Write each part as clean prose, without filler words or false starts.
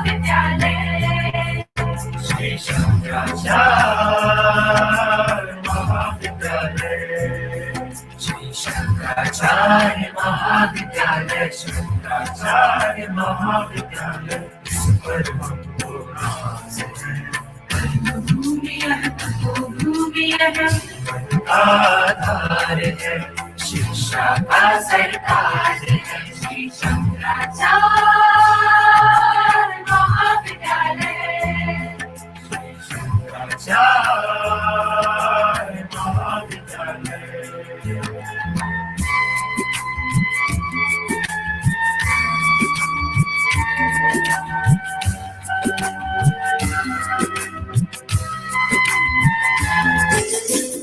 महाविद्यालय, श्री शंकराचार्य महाविद्यालय, श्री शंकराचार्य महाविद्यालय, शंकराचार्य महाविद्यालय, आधार है, शिक्षा का सरताज है, श्री शंकराचार्य महाविद्यालय, श्री शंकराचार्य महाविद्यालय।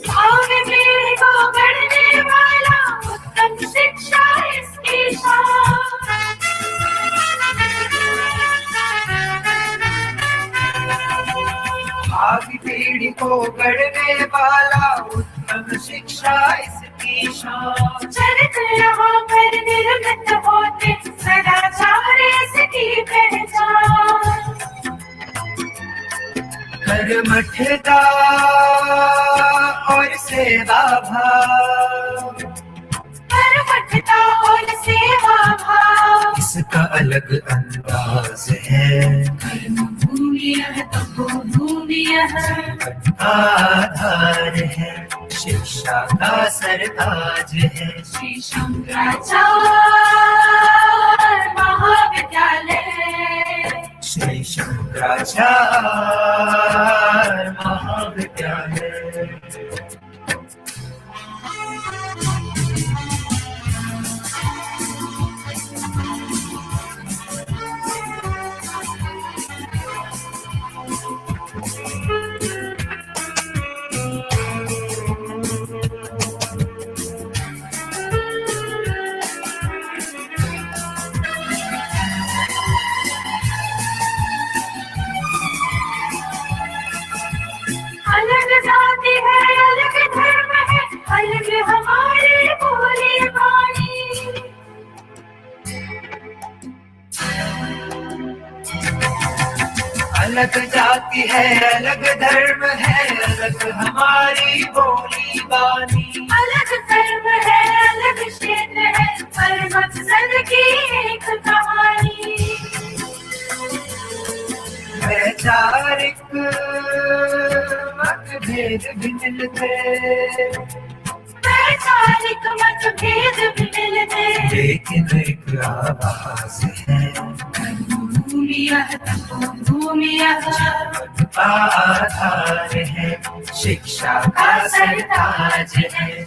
भावी पीढ़ी को गढ़ने वाला उत्तम शिक्षा इसकी शान। भावी पीढ़ी को गढ़ने वाला उत्तम शिक्षा इसकी शान। चरित्र यहाँ पर निर्मित होते, सदाचार इसकी पहचान। कर्मठता और सेवा भाव, कर्मठता और सेवा भाव, इसका अलग अंदाज है। कर्म भूमि यह तपोभूमि यह, आधार है, शिक्षा का सरताज है, श्री शंकराचार्य महाविद्यालय, श्री शंकराचार्य महाविद्यालय। अलग जाति है, अलग धर्म है, अलग हमारी बोली वाणी। अलग जाति है, अलग धर्म है, अलग हमारी बोली बानी। अलग कर्म है, अलग क्षेत्र है, पर मकसद की एक कहानी। वैचारिक मतभेद भी मिलते, वैचारिक मतभेद भी मिलते, लेकिन एक आवाज है। भूमि यह तपोभूमि यह, आधार है, शिक्षा का सरताज है।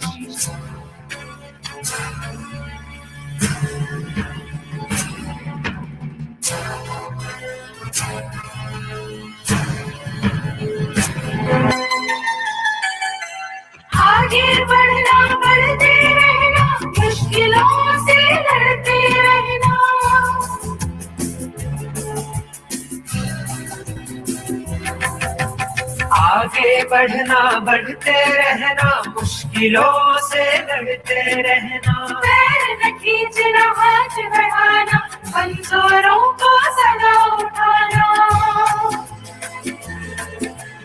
आगे बढ़ना, बढ़ते रहना, मुश्किलों से लड़ते रहना। आगे बढ़ना, बढ़ते रहना, मुश्किलों से लड़ते रहना। पैर न खींचना, हाथ बढ़ाना, कमजोरों को सदा उठाना।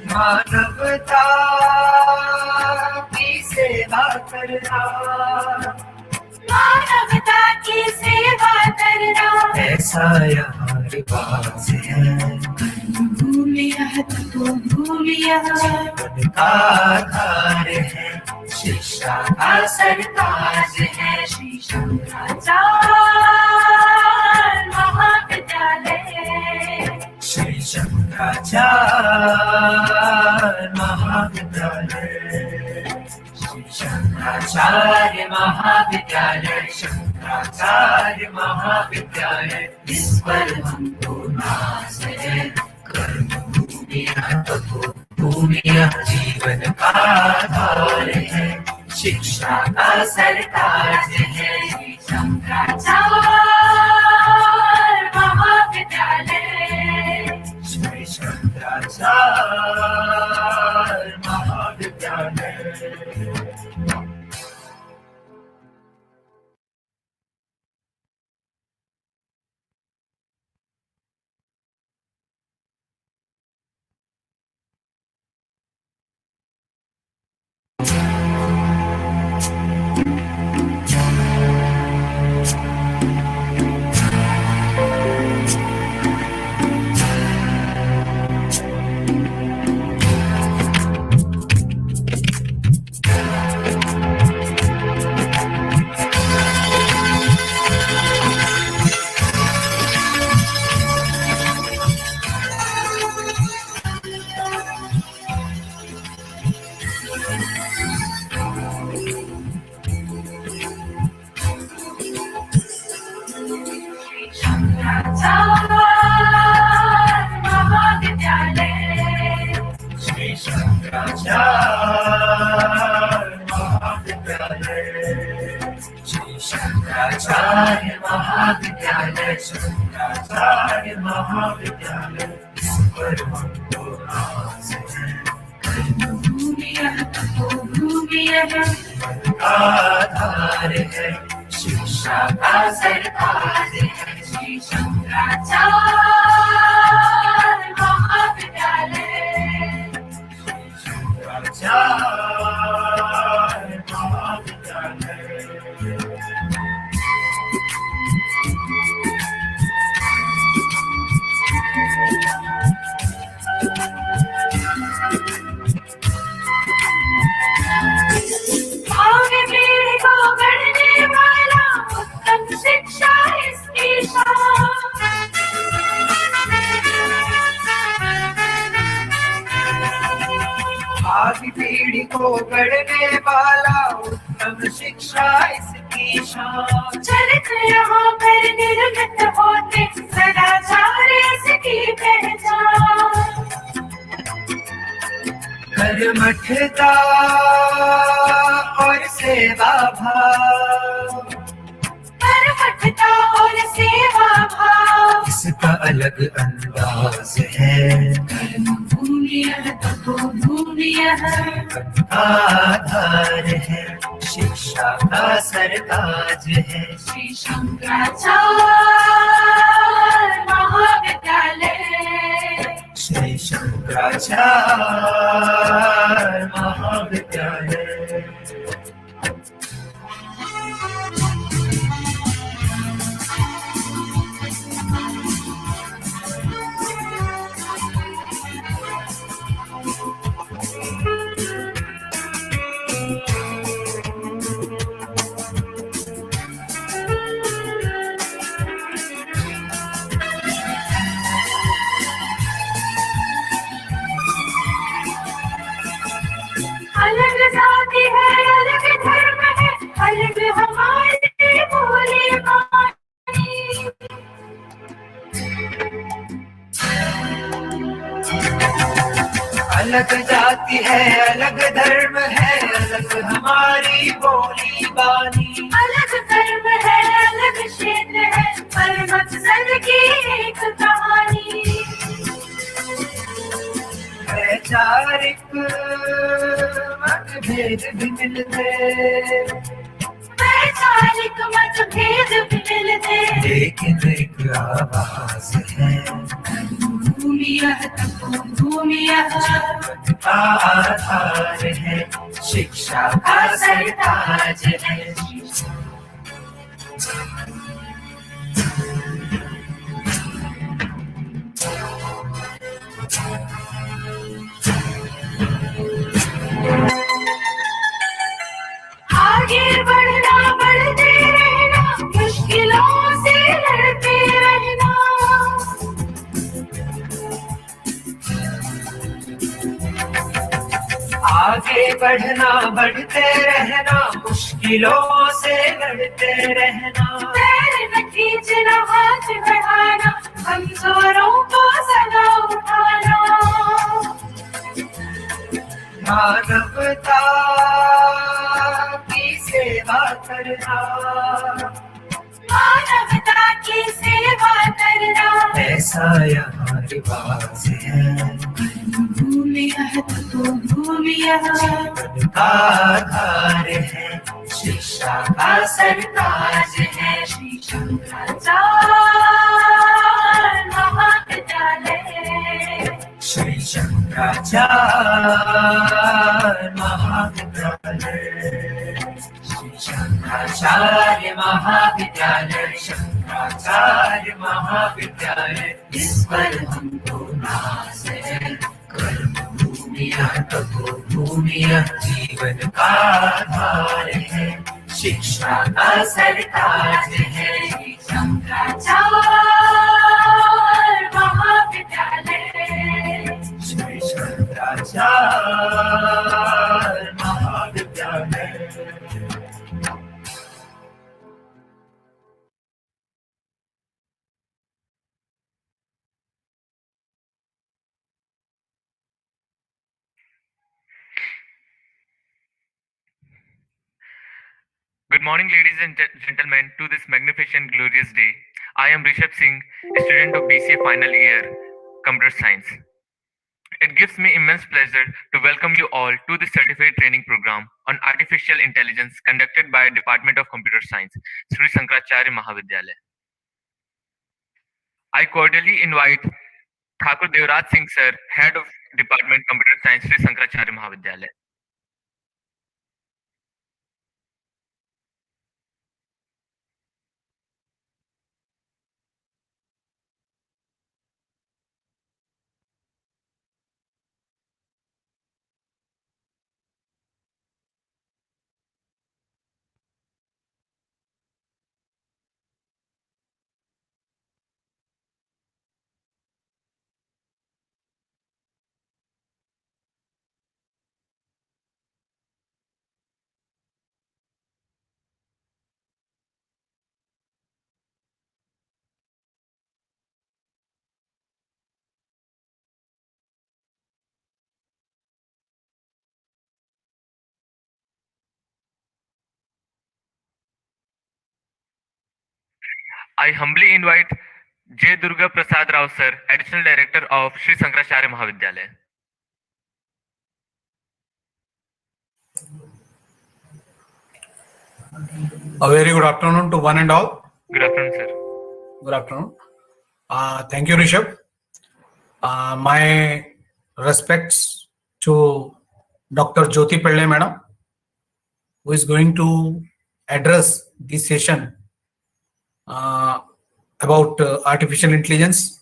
मानवता की सेवा करना, मानवता की सेवा करना, ऐसा यहाँ रिवाज है। भूमि यह तपोभूमि यह, जीवन का आधार है, शिक्षा का सरताज है, श्री शंकराचार्य महाविद्यालय, श्री शंकराचार्य महाविद्यालय, श्री शंकराचार्य महाविद्यालय, शंकराचार्य महाविद्यालय। इस पर हमको नाज है, कर्म भूमि यह तपोभूमि यह, जीवन का आधार है, शिक्षा का सरताज है, श्री शंकराचार्य महाविद्यालय, श्री शंकराचार्य महाविद्यालय। महाविद्यालय, इस पर हमको नाज है। भूमि यह तपोभूमि यह आधार है, शिक्षा का सरताज है। श्री शंकराचार्य महाविद्यालय। शंकराचार्य महाविद्यालय। आगे पीढ़ी को गढ़ने वाला उत्तम शिक्षा इसकी आगे पीढ़ी को गढ़ने वाला उत्तम शिक्षा इसकी शान। चरित्र यहाँ पर निर्मित होते सदाचार इसकी पहचान। कर्मठता और सेवा भाव, कर्मठता और सेवा भाव इसका अलग अंदाज है। भूमि यह तपोभूमि यह आधार है, शिक्षा का सरताज है। श्री शंकराचार्य महाविद्यालय। श्री शंकराचार्य महाविद्यालय। अलग जाति है, अलग धर्म है, अलग हमारी बोली बानी। अलग जाति है, अलग धर्म है, अलग हमारी बोली बानी। अलग धर्म है, अलग क्षेत्र है, पर मकसद की एक कहानी। वैचारिक मतभेद भी मिलते, वैचारिक मतभेद भी मिलते, लेकिन एक आवाज है। भूमि यह तपोभूमि यह आधार है, शिक्षा का सरताज है। आगे बढ़ना, बढ़ते रहना, मुश्किलों से लड़ते रहना। आगे बढ़ना, बढ़ते रहना, मुश्किलों से लड़ते रहना। पैर न खींचना, हाथ बढ़ाना, कमजोरों को सदा उठाना। मानवता की सेवा करना, मानवता की सेवा करना, ऐसा यहाँ रिवाज है। भूमि यह तपोभूमि यह जीवन का आधार है, शिक्षा का सरताज है। श्री शंकराचार्य महाविद्यालय। श्री शंकराचार्य महाविद्यालय। श्री शंकराचार्य महाविद्यालय। शंकराचार्य महाविद्यालय, इस पर हमको नाज है। कर्म भूमि यह तपोभूमि यह जीवन का आधार है, शिक्षा का सरताज है। श्री शंकराचार्य महाविद्यालय। श्री शंकराचार्य महाविद्यालय। Good morning, ladies and gentlemen, to this magnificent, glorious day. I am Rishabh Singh, a student of BCA final year, Computer Science. It gives me immense pleasure to welcome you all to the certificate training program on artificial intelligence conducted by Department of Computer Science, Sri Shankaracharya Mahavidyalaya. I cordially invite Thakur Devraj Singh Sir, Head of Department Computer Science, Sri Shankaracharya Mahavidyalaya. I humbly invite J. Durga Prasad Rao Sir, Additional Director of Sri Shankaracharya Mahavidyalaya. A very good afternoon to one and all. Good afternoon, sir. Good afternoon. Thank you, Rishabh. My respects to Dr. Jyoti Pillai Madam, who is going to address this session about artificial intelligence.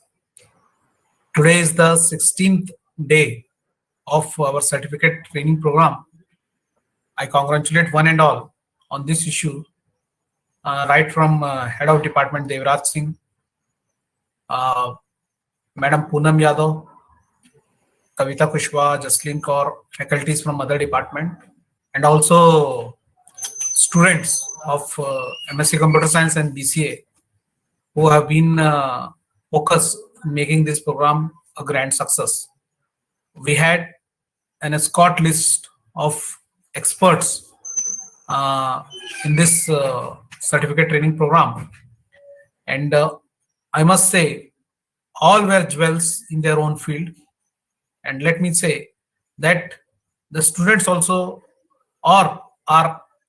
Today is the 16th day of our certificate training program. I congratulate one and all on this issue, right from Head of Department Devraj Singh, Madam Poonam Yadav, Kavita Kushwaha, Jaslin Kaur, faculties from other department, and also students of MSc Computer Science and BCA who have been focused in making this program a grand success. We had an escort list of experts in this certificate training program, and I must say all were jewels in their own field. And let me say that the students also are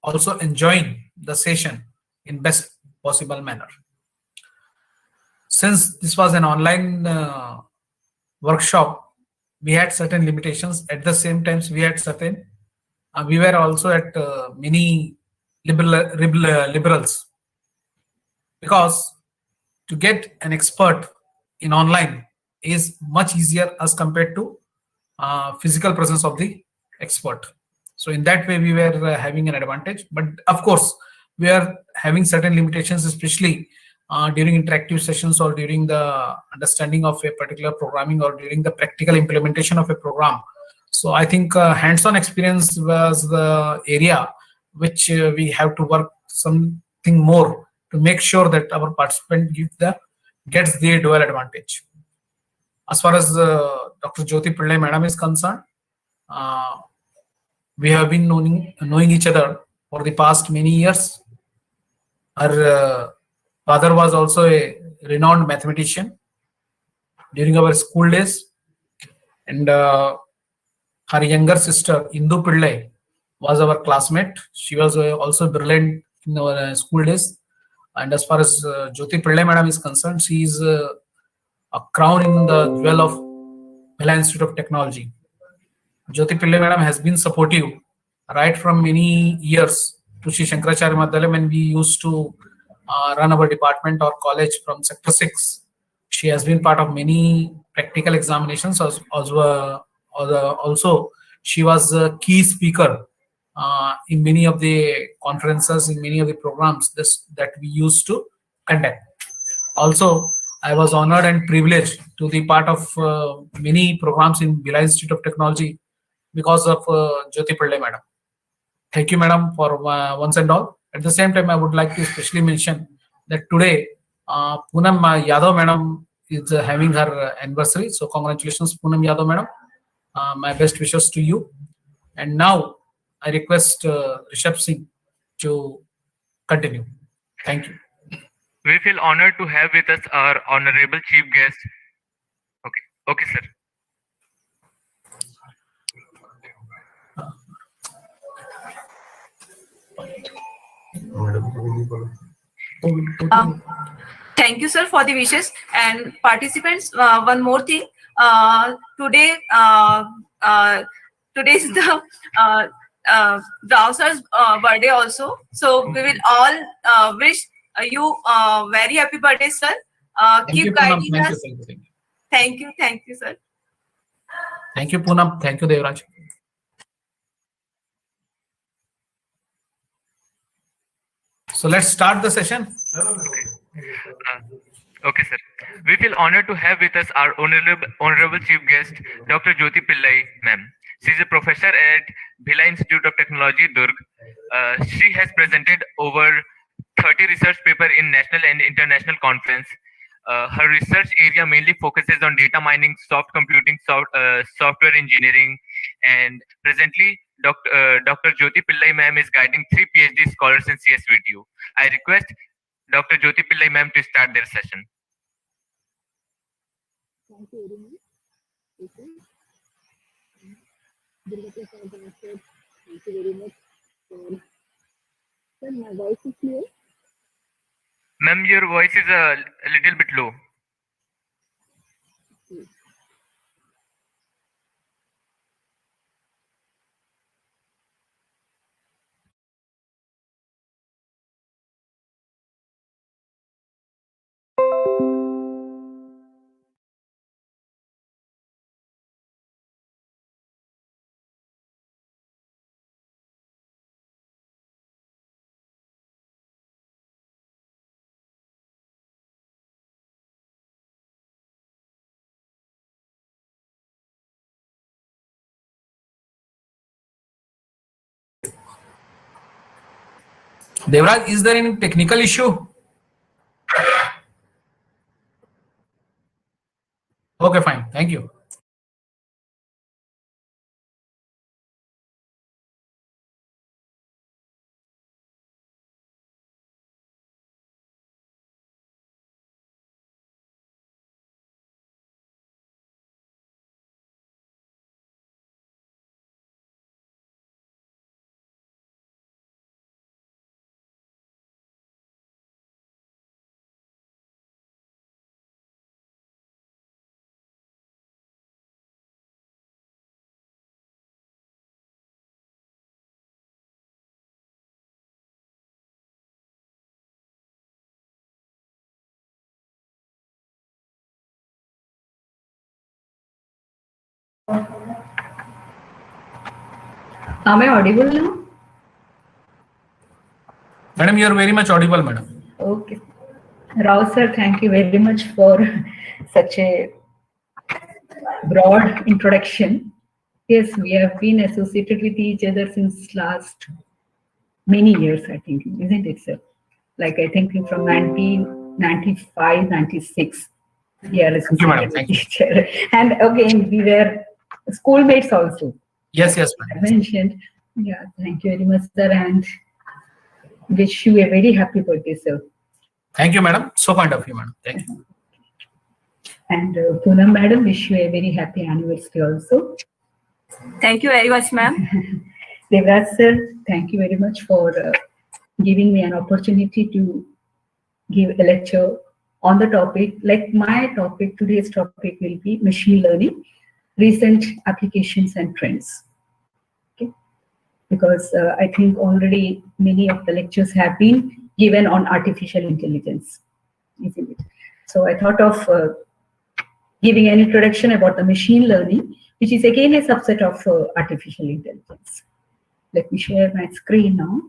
also enjoying the session in best possible manner. Since this was an online workshop, we had certain limitations. At the same time, we had certain, we were also at many liberals, because to get an expert in online is much easier as compared to physical presence of the expert. So in that way, we were having an advantage. But of course, we are having certain limitations, especially during interactive sessions or during the understanding of a particular programming or during the practical implementation of a program. So I think hands-on experience was the area which we have to work something more to make sure that our participant gets the dual advantage. As far as Dr. Jyoti Pillai Madam is concerned, we have been knowing each other for the past many years. Her father was also a renowned mathematician during our school days, and her younger sister Indu Pillai was our classmate. She was also brilliant in our school days. And as far as Jyoti Pillai Madam is concerned, she is a crown in the jewel of Bhela Institute of Technology. Jyoti Pillai Madam has been supportive right from many years to Sri Shankaracharya Mahavidyalaya when we used to run our department or college from Sector 6. She has been part of many practical examinations. Also, she was a key speaker in many of the conferences, in many of the programs that we used to conduct. Also, I was honored and privileged to be part of many programs in Bhela Institute of Technology because of Jyoti Pillai Madam. Thank you, Madam, for once and all. At the same time, I would like to especially mention that today, Poonam Yadav Madam is having her anniversary. So congratulations, Poonam Yadav Madam. My best wishes to you. And now, I request Rishabh Singh to continue. Thank you. We feel honored to have with us our honorable chief guest. Okay, sir. Thank you, sir, for the wishes. And participants, one more thing. Today, today is the Rao sir's birthday also. So we will all wish you very happy birthday, sir. Thank you, Keep Poonam. guiding Thank you, us. thank you, thank you. Thank you, sir. Thank you, Poonam. Thank you, Devraj. So let's start the session. Okay, sir. We feel honored to have with us our honorable chief guest, Dr. Jyoti Pillai, ma'am. She is a professor at Bhila Institute of Technology, Durg. She has presented over 30 research papers in national and international conference. Her research area mainly focuses on data mining, soft computing, software engineering, and presently, Dr. Jyoti Pillai, ma'am, is guiding 3 PhD scholars in CSVTU. I request Dr. Jyoti Pillai, ma'am, to start their session. Thank you very much. Okay. Durga Prasad Bhaskar, thank you very much. Sir, my voice is clear? Ma'am, your voice is a little bit low. Devraj, is there any technical issue? Okay, fine. Thank you. Am I audible now? Madam, you are very much audible, madam. Okay. Rao sir, thank you very much for such a broad introduction. Yes, we have been associated with each other since last many years, I think, isn't it, sir? Like I think from 1995, 96, we are Thank you, madam. associated Thank with you. each other. And again, we were schoolmates also. Yes, yes, I madam. mentioned. Yeah, thank you very much, sir, and wish you a very happy birthday, sir. Thank you, madam. So kind of you, madam. Thank you. And Poonam madam, wish you a very happy anniversary also. Thank you very much, ma'am. Devraj sir, thank you very much for giving me an opportunity to give a lecture on the topic. Like my topic, today's topic will be machine learning, recent applications and trends. Okay, because I think already many of the lectures have been given on artificial intelligence, isn't it? So I thought of giving an introduction about the machine learning, which is again a subset of artificial intelligence. Let me share my screen now.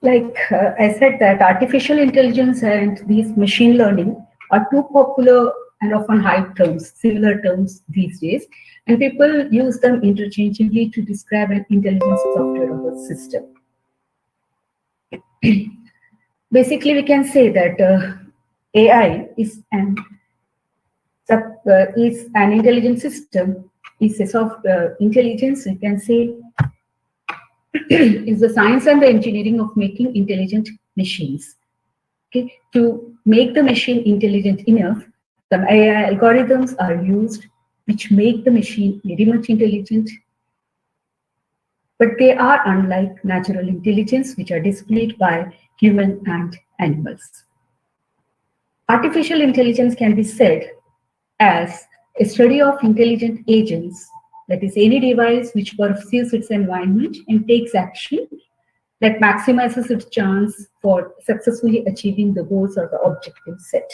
Like I said that artificial intelligence and these machine learning are two popular and often hyped terms, similar terms these days, and people use them interchangeably to describe an intelligence software or a system. Basically, we can say that AI is an intelligent system, is a intelligence, we can say, is the science and the engineering of making intelligent machines. Okay, to make the machine intelligent enough, some AI algorithms are used which make the machine very much intelligent, but they are unlike natural intelligence which are displayed by human and animals. Artificial intelligence can be said as a study of intelligent agents, that is any device which perceives its environment and takes action that maximizes its chance for successfully achieving the goals or the objectives set.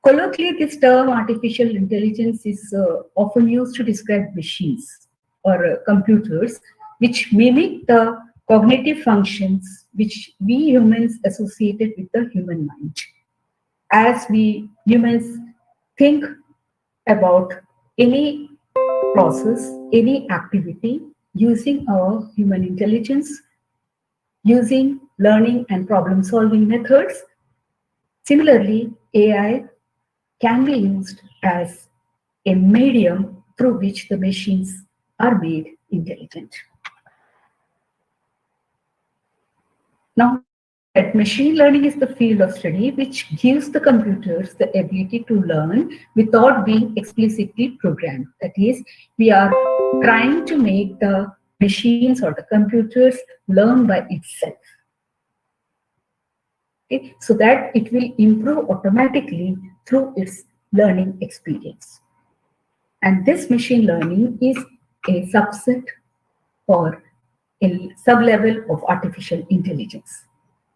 Colloquially, this term artificial intelligence is often used to describe machines or computers which mimic the cognitive functions which we humans associated with the human mind. As we humans think about any process, any activity using our human intelligence, using learning and problem-solving methods. Similarly, AI can be used as a medium through which the machines are made intelligent. Now, machine learning is the field of study which gives the computers the ability to learn without being explicitly programmed. That is, we are trying to make the machines or the computers learn by itself. Okay? So that it will improve automatically through its learning experience. And this machine learning is a subset or a sub-level of artificial intelligence.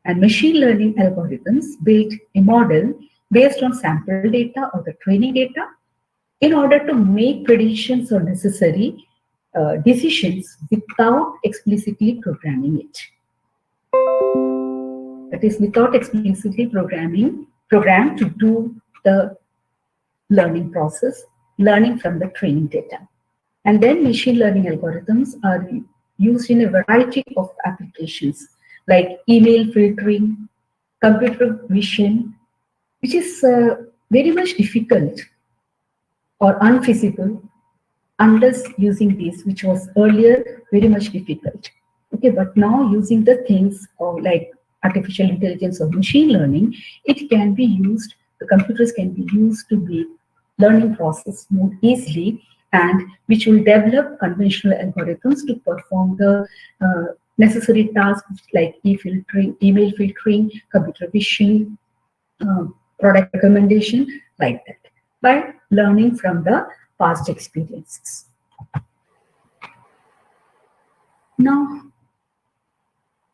And machine learning algorithms build a model based on sample data or the training data in order to make predictions or necessary decisions without explicitly programming it. That is, without explicitly programmed to do the learning process, learning from the training data. And then machine learning algorithms are used in a variety of applications like email filtering, computer vision, which is very much difficult or unfeasible unless using this, which was earlier very much difficult. Okay, but now using the things like artificial intelligence or machine learning, it can be used, the computers can be used to make learning process more easily, and which will develop conventional algorithms to perform the necessary tasks like email filtering, computer vision, product recommendation, like that, by learning from the past experiences. Now,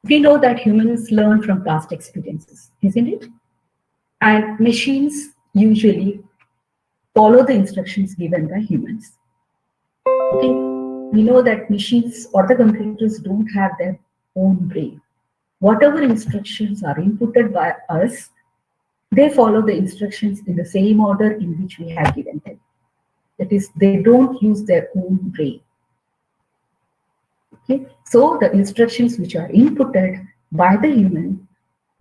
we know that humans learn from past experiences, isn't it? And machines usually follow the instructions given by humans. Okay? We know that machines or the computers don't have their own brain. Whatever instructions are inputted by us, they follow the instructions in the same order in which we have given them. That is, they don't use their own brain. Okay? So the instructions which are inputted by the human,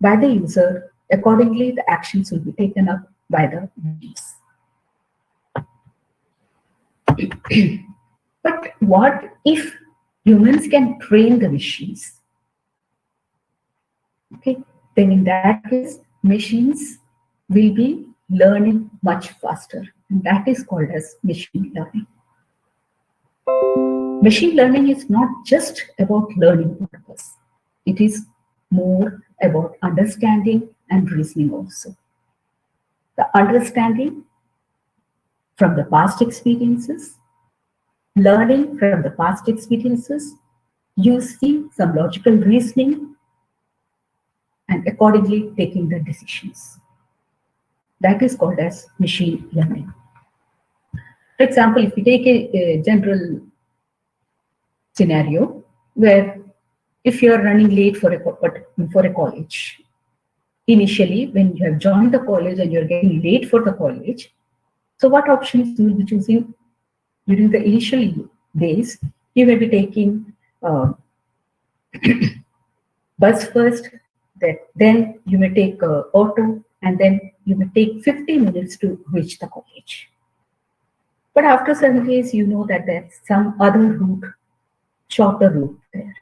by the user, accordingly the actions will be taken up by the machines. But what if humans can train the machines? Okay, then in that case, machines will be learning much faster, and that is called as machine learning. Machine learning is not just about learning purpose. It is more about understanding and reasoning also. The understanding from the past experiences, learning from the past experiences, using some logical reasoning, and accordingly taking the decisions. That is called as machine learning. For example, if we take a general scenario where if you are running late for a college, initially when you have joined the college and you're getting late for the college, so what options you will be choosing during the initial days? You may be taking bus first, then you may take auto, and then you may take 50 minutes to reach the college. But after 7 days, you know that there's some other route, shorter route there.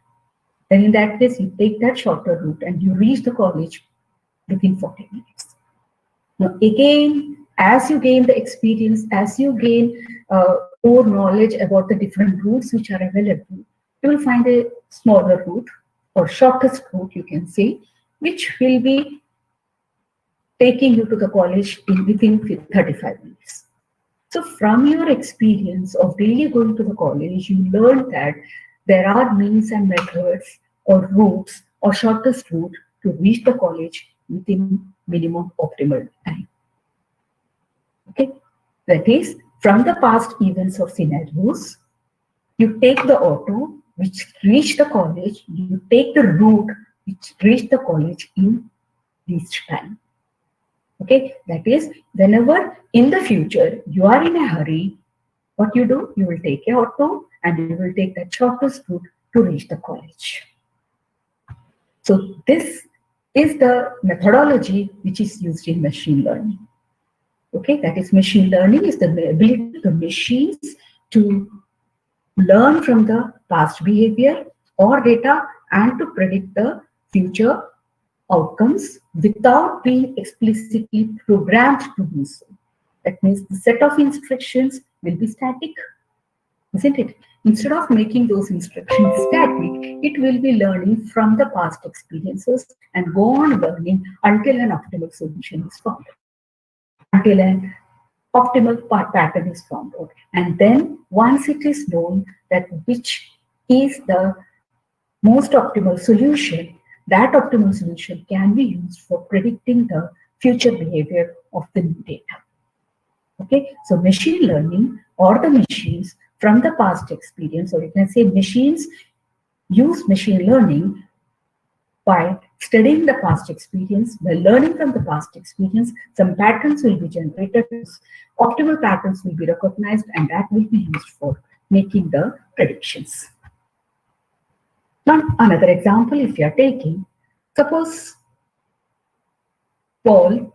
Then in that case, you take that shorter route and you reach the college within 40 minutes. Now again, as you gain the experience, as you gain more knowledge about the different routes which are available, you will find a smaller route or shortest route, you can say, which will be taking you to the college within 35 minutes. So from your experience of daily going to the college, you learn that there are means and methods or routes or shortest route to reach the college within minimum optimal time. Okay, that is, from the past events or scenarios, you take the auto which reach the college, you take the route which reach the college in least time. Okay, that is, whenever in the future you are in a hurry, what you do, you will take a auto and you will take that shortest route to reach the college. So this is the methodology which is used in machine learning. Okay, that is, machine learning is the ability of the machines to learn from the past behavior or data and to predict the future outcomes without being explicitly programmed to do so. That means the set of instructions will be static, isn't it? Instead of making those instructions static, it will be learning from the past experiences and go on learning until an optimal solution is found, until an optimal pattern is found out. And then once it is known that which is the most optimal solution, that optimal solution can be used for predicting the future behavior of the new data. Okay, so machine learning or the machines from the past experience, or you can say machines use machine learning by studying the past experience, by learning from the past experience, some patterns will be generated, optimal patterns will be recognized, and that will be used for making the predictions. Now, another example, if you are taking, suppose Paul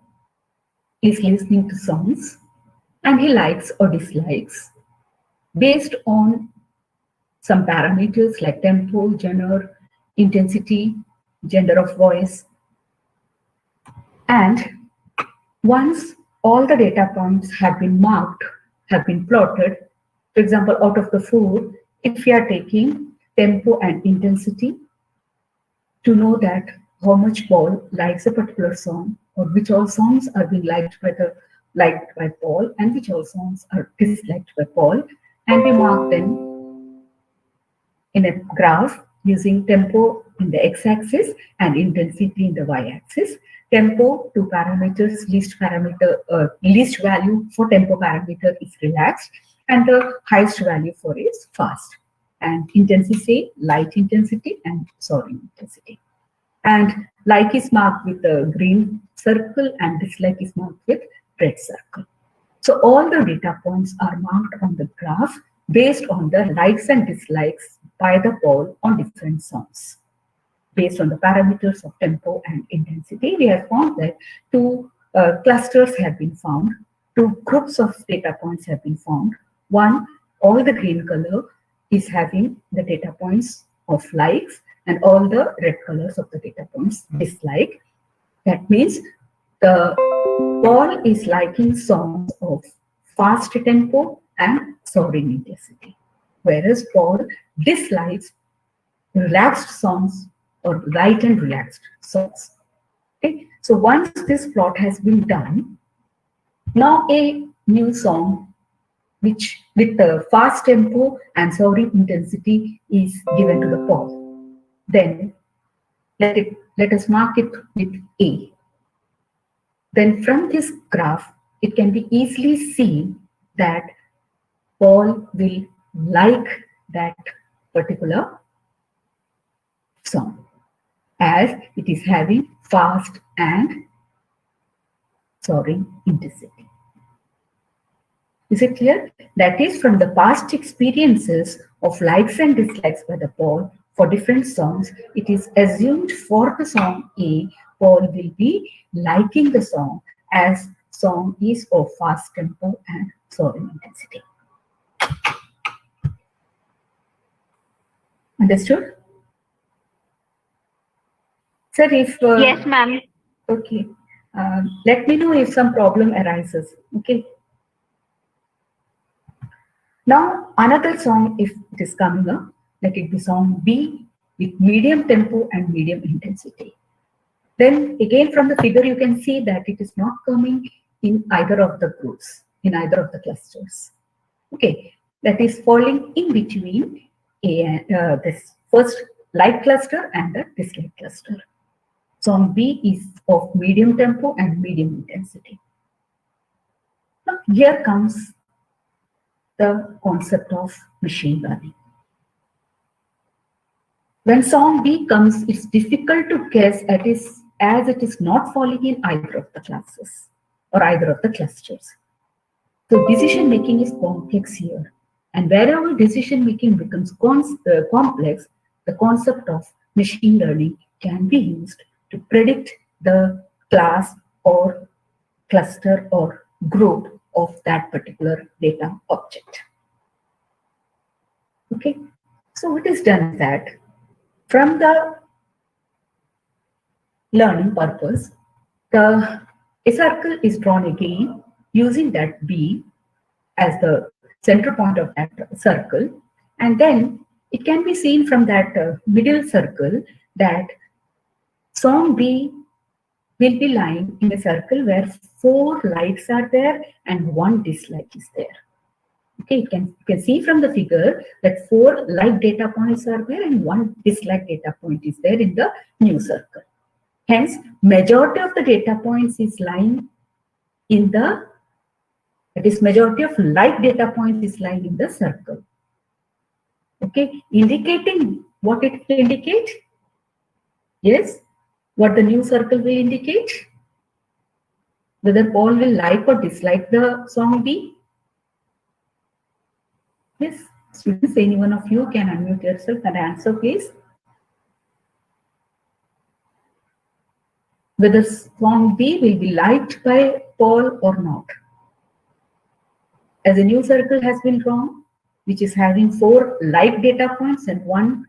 is listening to songs and he likes or dislikes based on some parameters like tempo, genre, intensity, gender of voice. And once all the data points have been marked, have been plotted, for example, out of the 4, if you are taking tempo and intensity to know that how much Paul likes a particular song, or which all songs are being liked by Paul and which all songs are disliked by Paul, and we mark them in a graph using tempo in the x-axis and intensity in the y-axis. Tempo, 2 parameters, least value for tempo parameter is relaxed, and the highest value for is fast. And intensity, light intensity and soaring intensity. And like is marked with the green circle and dislike is marked with red circle. So all the data points are marked on the graph based on the likes and dislikes by the Paul on different songs. Based on the parameters of tempo and intensity, we have found that 2 clusters have been found, 2 groups of data points have been found. One, all the green color is having the data points of likes, and all the red colors of the data points dislike. That means the Paul is liking songs of fast tempo and soaring intensity, whereas Paul dislikes relaxed songs or light and relaxed songs. Okay, so once this plot has been done, now a new song which with the fast tempo and soaring intensity is given to the Paul. Then let us mark it with A. Then from this graph, it can be easily seen that Paul will like that particular song, as it is having fast and soaring intensity. Is it clear? That is, from the past experiences of likes and dislikes by the Paul for different songs, it is assumed for the song A, Paul will be liking the song as song is of fast tempo and soaring intensity. Understood? Sir, if... Yes, ma'am. Okay. Let me know if some problem arises. Okay. Now, another song, if it is coming up, let it be song B with medium tempo and medium intensity. Then again from the figure, you can see that it is not coming in either of the groups, in either of the clusters. Okay, that is falling in between this first light cluster and the dislike cluster. Song B is of medium tempo and medium intensity. Now, here comes the concept of machine learning. When song B comes, it's difficult to guess as it is not falling in either of the classes or either of the clusters. So decision making is complex here. And wherever decision making becomes complex, the concept of machine learning can be used to predict the class or cluster or group of that particular data object. Okay, so what is done is that from the learning purpose, a circle is drawn again using that B as the center point of that circle, and then it can be seen from that middle circle that song B will be lying in a circle where 4 likes are there and 1 dislike is there. Okay, you can see from the figure that 4 like data points are there and 1 dislike data point is there in the new circle. Hence, majority of the data points is lying in the, that is, majority of like data points is lying in the circle. Okay, indicating what it will indicate? Yes, what the new circle will indicate? Whether Paul will like or dislike the song B? Yes, students, any one of you can unmute yourself and answer, please. Whether song B will be liked by Paul or not. As a new circle has been drawn, which is having 4 like data points and 1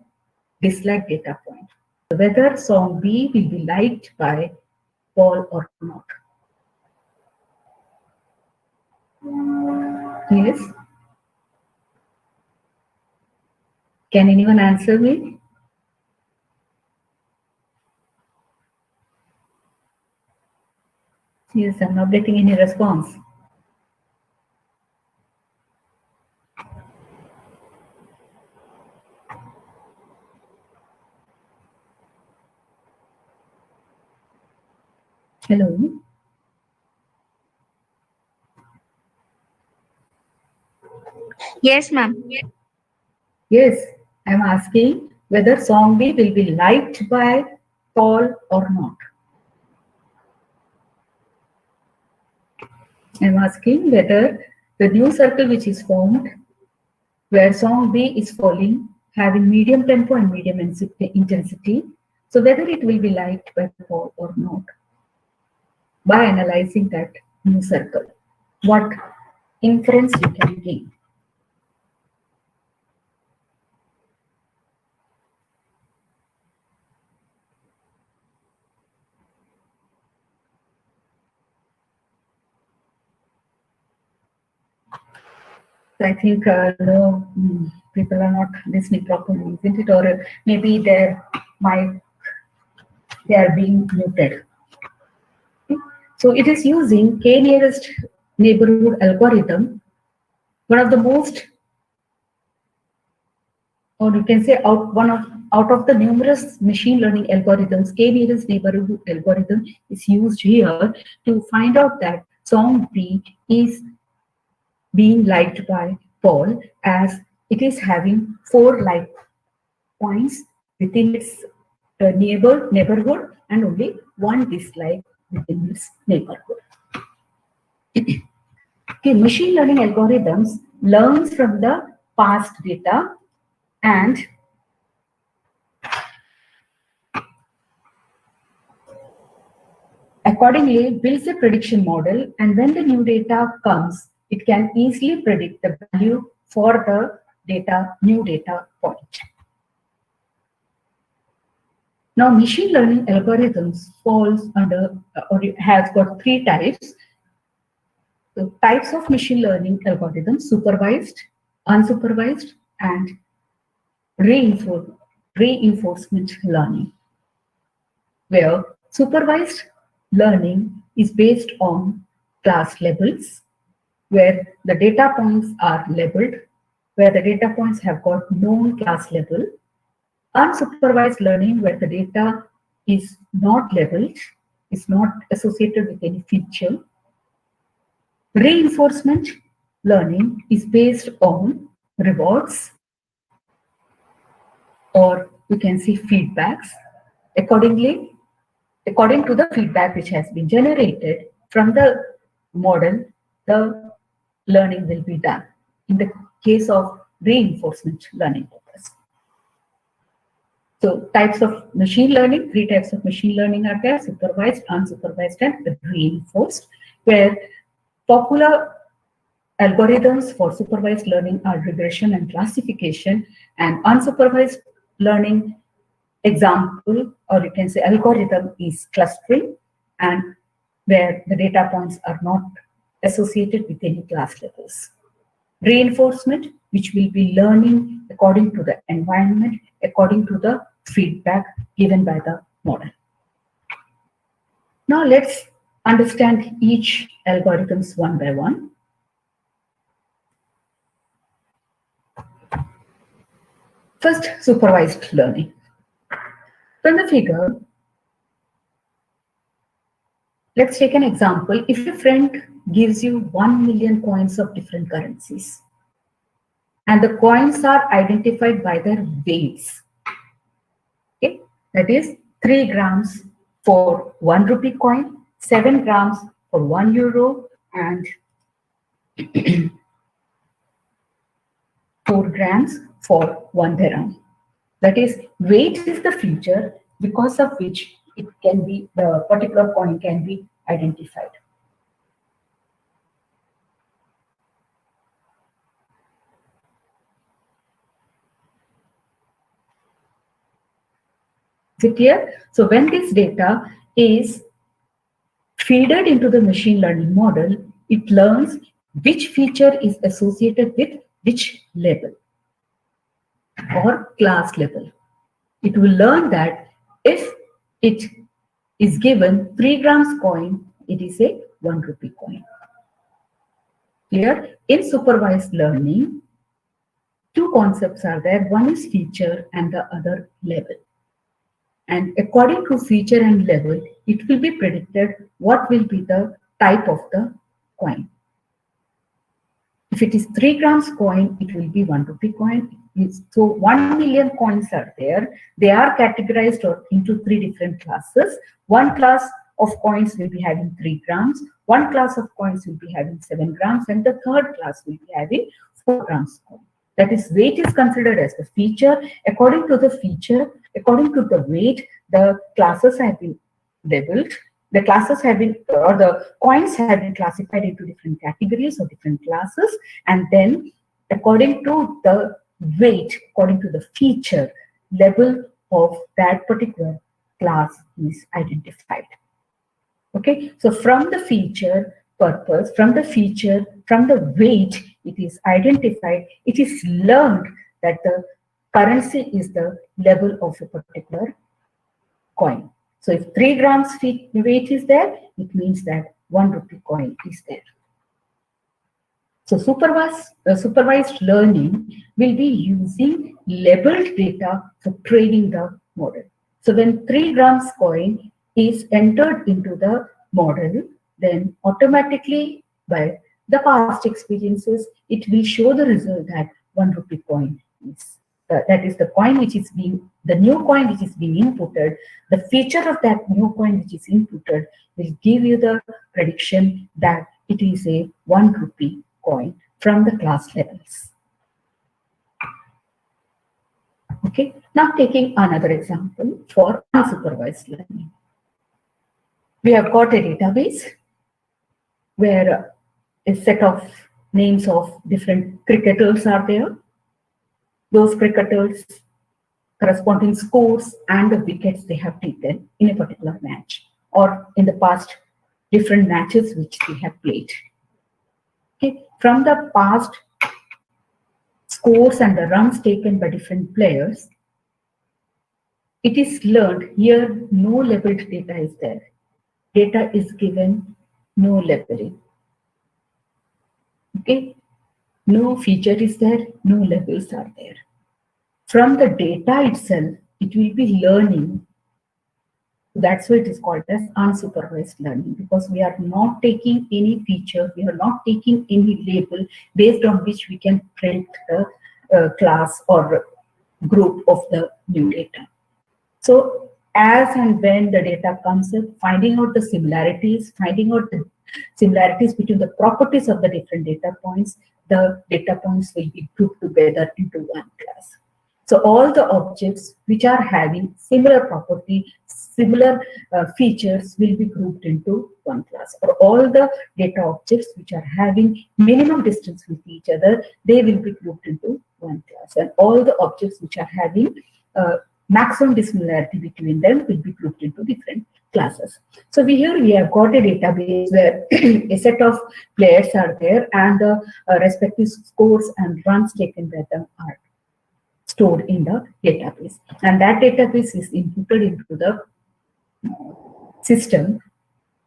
dislike data point. Whether song B will be liked by Paul or not. Yes. Can anyone answer me? Yes, I'm not getting any response. Hello. Yes, ma'am. Yes, I'm asking whether song B will be liked by Paul or not. I'm asking whether the new circle which is formed, where song B is falling, having medium tempo and medium intensity, so whether it will be liked by Paul or not. By analyzing that new circle, what inference you can gain? I think no, people are not listening properly, isn't it? Or maybe they are being muted. So it is using k-nearest neighborhood algorithm, one of the most, or you can say out of the numerous machine learning algorithms, k-nearest neighborhood algorithm is used here to find out that song B is being liked by Paul, as it is having 4 like points within its neighborhood and only one dislike within this neighborhood. Okay, machine learning algorithms learns from the past data and accordingly builds a prediction model, and when the new data comes, it can easily predict the value for the new data point. Now, machine learning algorithms falls under or it has got three types. So, types of machine learning algorithms: supervised, unsupervised, and reinforcement learning. Where supervised learning is based on class labels, where the data points are labeled, where the data points have got known class label. Unsupervised learning, where the data is not labeled, is not associated with any feature. Reinforcement learning is based on rewards, or we can see feedbacks. According to the feedback which has been generated from the model, the learning will be done in the case of reinforcement learning purpose. So types of machine learning, three types of machine learning are there: supervised, unsupervised, and reinforced, where popular algorithms for supervised learning are regression and classification, and unsupervised learning example, or you can say algorithm, is clustering, and where the data points are not associated with any class levels. Reinforcement, which will be learning according to the environment, according to the feedback given by the model. Now let's understand each algorithms one by one. First, supervised learning. From the figure, let's take an example. If your friend gives you 1 million coins of different currencies, and the coins are identified by their weights, okay, that is 3 grams for 1 rupee coin, 7 grams for 1 euro, and 4 grams for 1 dirham. That is, weight is the feature because of which it can be, the particular coin can be identified. Is it clear? So when this data is feeded into the machine learning model, it learns which feature is associated with which label or class level. It will learn that if it is given 3 grams coin, it is a 1 rupee coin. Clear? In supervised learning, two concepts are there. One is feature and the other level. And according to feature and level, it will be predicted what will be the type of the coin. If it is 3 grams coin, it will be 1 rupee coin. So 1 million coins are there. They are categorized into 3 different classes. One class of coins will be having 3 grams. One class of coins will be having 7 grams. And the third class will be having 4 grams coin. That is, weight is considered as the feature. According to the feature, according to the weight, the classes have been labeled. The classes have been, or the coins have been classified into different categories or different classes. And then according to the weight, according to the feature, level of that particular class is identified. Okay, so from the feature purpose, from the weight, it is identified, it is learned that the currency is the level of a particular coin. So if 3 grams weight is there, it means that 1 rupee coin is there. So supervised learning will be using labeled data for training the model. So when 3 grams coin is entered into the model, then automatically by the past experiences, it will show the result that 1 rupee coin is that is the coin which is being, the new coin which is being inputted, the feature of that new coin which is inputted will give you the prediction that it is a 1 rupee coin from the class levels. Okay, now taking another example for unsupervised learning. We have got a database where a set of names of different cricketers are there. Those cricketers, corresponding scores and the wickets they have taken in a particular match, or in the past different matches which they have played. Okay. From the past scores and the runs taken by different players, it is learned here no labeled data is there. Data is given, no labeling. Okay. No feature is there, no labels are there. From the data itself, it will be learning. That's why it is called as unsupervised learning, because we are not taking any feature, we are not taking any label based on which we can predict the class or group of the new data. So as and when the data comes up, finding out the similarities, finding out the similarities between the properties of the different data points, the data points will be grouped together into one class. So all the objects which are having similar property, similar features will be grouped into one class. Or all the data objects which are having minimum distance with each other, they will be grouped into one class. And all the objects which are having maximum dissimilarity between them will be grouped into different classes. So here we have got a database where a set of players are there and the respective scores and runs taken by them are stored in the database. And that database is inputted into the system,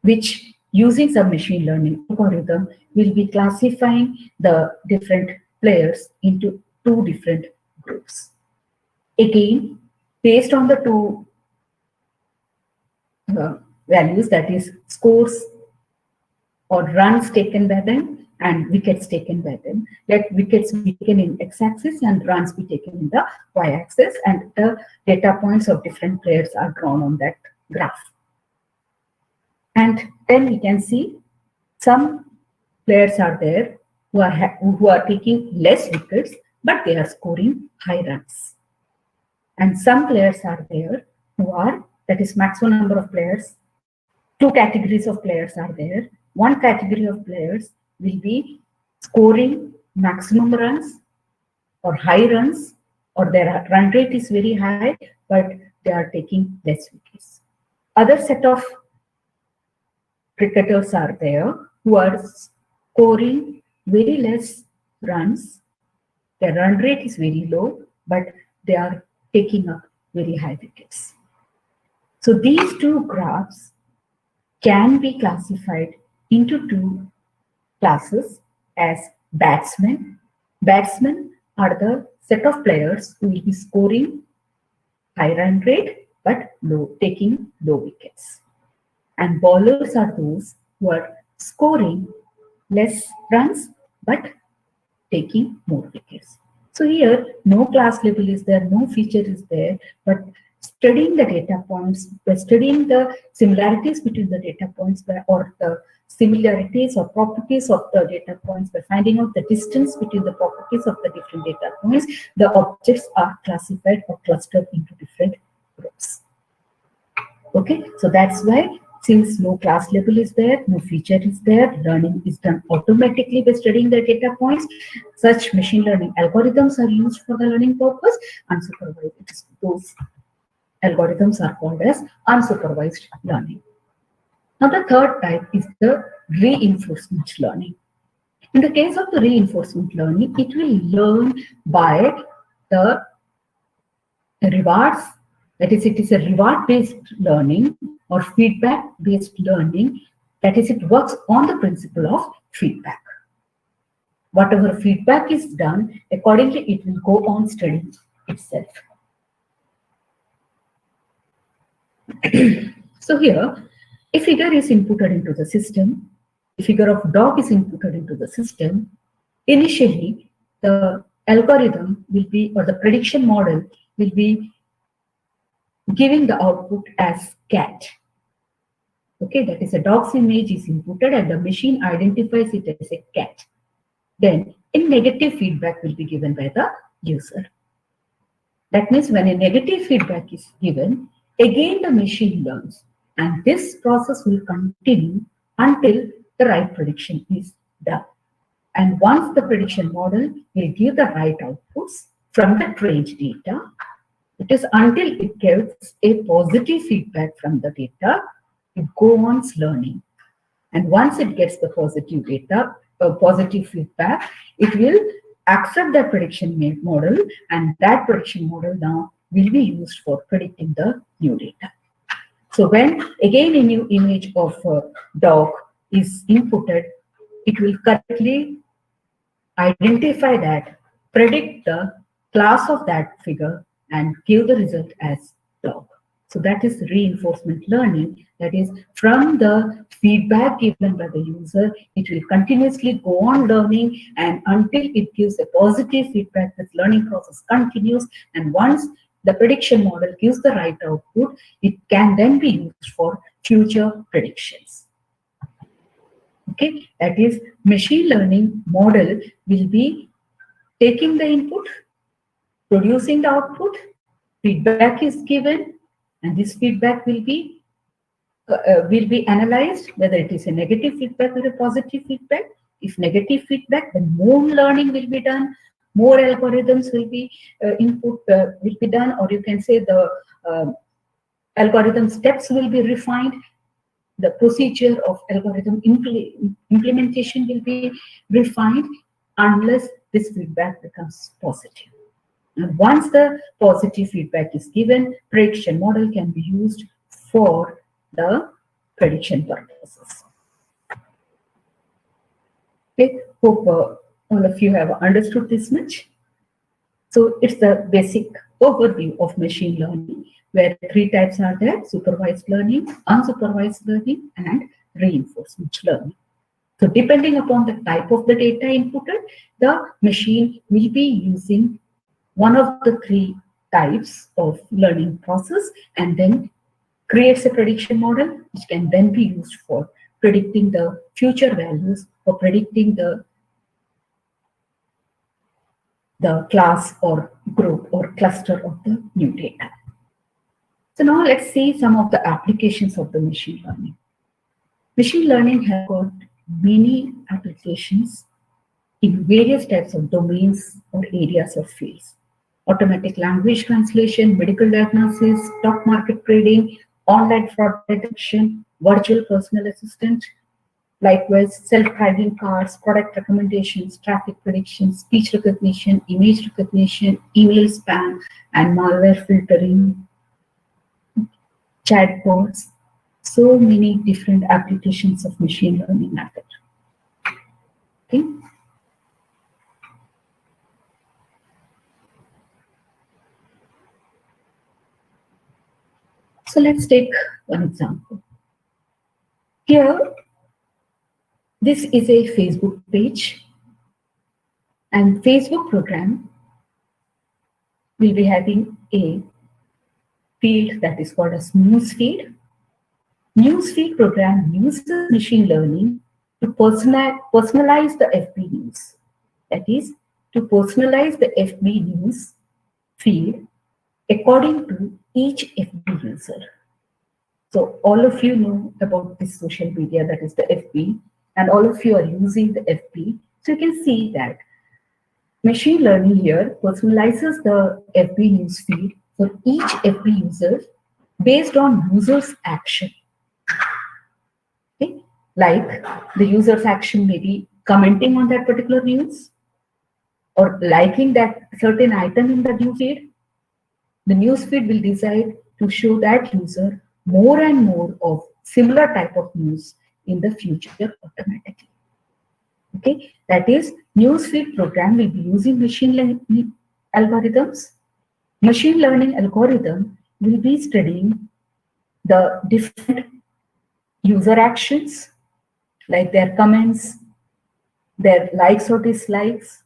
which using some machine learning algorithm will be classifying the different players into 2 different groups. Again, based on the 2 values, that is scores or runs taken by them and wickets taken by them. Let wickets be taken in x-axis and runs be taken in the y-axis, and the data points of different players are drawn on that graph. And then we can see some players are there who are taking less wickets, but they are scoring high runs. And some players are there who are, that is maximum number of players, 2 categories of players are there. One category of players will be scoring maximum runs or high runs, or their run rate is very high, but they are taking less wickets. Other set of cricketers are there who are scoring very less runs. Their run rate is very low, but they are taking up very high wickets. So these 2 graphs can be classified into 2 classes as batsmen. Batsmen are the set of players who will be scoring high run rate but taking low wickets. And bowlers are those who are scoring less runs but taking more wickets. So here no class label is there, no feature is there, but studying the data points, by studying the similarities between the data points or the similarities or properties of the data points, by finding out the distance between the properties of the different data points, the objects are classified or clustered into different groups. Okay, so that's why, since no class label is there, no feature is there, learning is done automatically by studying the data points. Such machine learning algorithms are used for the learning purpose. Unsupervised, those algorithms are called as unsupervised learning. Now the third type is the reinforcement learning. In the case of the reinforcement learning, it will learn by the rewards. That is, it is a reward-based learning or feedback-based learning. That is, it works on the principle of feedback. Whatever feedback is done, accordingly, it will go on studying itself. So here, a figure is inputted into the system. A figure of dog is inputted into the system. Initially, the algorithm will be, or the prediction model will be giving the output as cat. Okay, that is a dog's image is inputted and the machine identifies it as a cat. Then a negative feedback will be given by the user. That means when a negative feedback is given, again the machine learns, and this process will continue until the right prediction is done. And once the prediction model will give the right outputs from the trained data, it is until it gets a positive feedback from the data, it goes on learning. And once it gets the positive data, positive feedback, it will accept that prediction model, and that prediction model now will be used for predicting the new data. So when again a new image of a dog is inputted, it will correctly identify that, predict the class of that figure, and give the result as dog. So that is reinforcement learning. That is, from the feedback given by the user, it will continuously go on learning, and until it gives a positive feedback, this learning process continues. And once the prediction model gives the right output, it can then be used for future predictions. Okay, that is, machine learning model will be taking the input, producing the output, feedback is given, and this feedback will be analyzed, whether it is a negative feedback or a positive feedback. If negative feedback, then more learning will be done, more algorithms will be will be done, or you can say the algorithm steps will be refined. The procedure of algorithm implementation will be refined unless this feedback becomes positive. And once the positive feedback is given, prediction model can be used for the prediction purposes. Okay, hope all of you have understood this much. So it's the basic overview of machine learning, where three types are there: supervised learning, unsupervised learning, and reinforcement learning. So depending upon the type of the data inputted, the machine will be using one of the three types of learning process, and then creates a prediction model, which can then be used for predicting the future values or predicting the class or group or cluster of the new data. So now let's see some of the applications of the machine learning. Machine learning has got many applications in various types of domains or areas of fields: automatic language translation, medical diagnosis, stock market trading, online fraud detection, virtual personal assistant, likewise self-driving cars, product recommendations, traffic prediction, speech recognition, image recognition, email spam and malware filtering, chatbots. So many different applications of machine learning method. Okay. So let's take one example. Here, this is a Facebook page, and Facebook program will be having a field that is called as newsfeed. Newsfeed program uses machine learning to personalize the FB news. That is, to personalize the FB news feed according to each FB user. So all of you know about this social media, that is the FB, and all of you are using the FB. So you can see that machine learning here personalizes the FB news feed for each FB user based on user's action. Okay? Like the user's action may be commenting on that particular news or liking that certain item in the news feed. The news feed will decide to show that user more and more of similar type of news in the future automatically. Okay, that is, newsfeed program will be using machine learning algorithms. Machine learning algorithm will be studying the different user actions, like their comments, their likes or dislikes,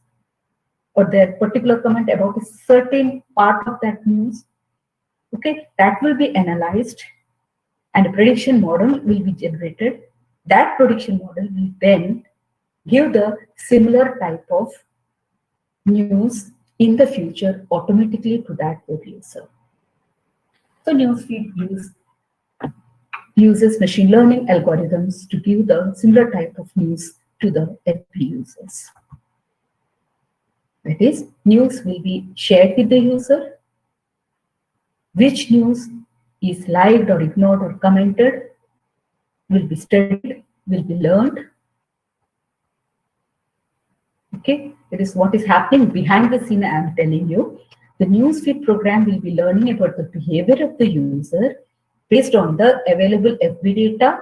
or their particular comment about a certain part of that news. Okay, that will be analyzed and a prediction model will be generated. That prediction model will then give the similar type of news in the future automatically to that web user. So newsfeed uses machine learning algorithms to give the similar type of news to the FB users. That is, news will be shared with the user. Which news is liked or ignored or commented will be studied, will be learned. Okay, that is what is happening behind the scene. I am telling you, the newsfeed program will be learning about the behavior of the user based on the available FB data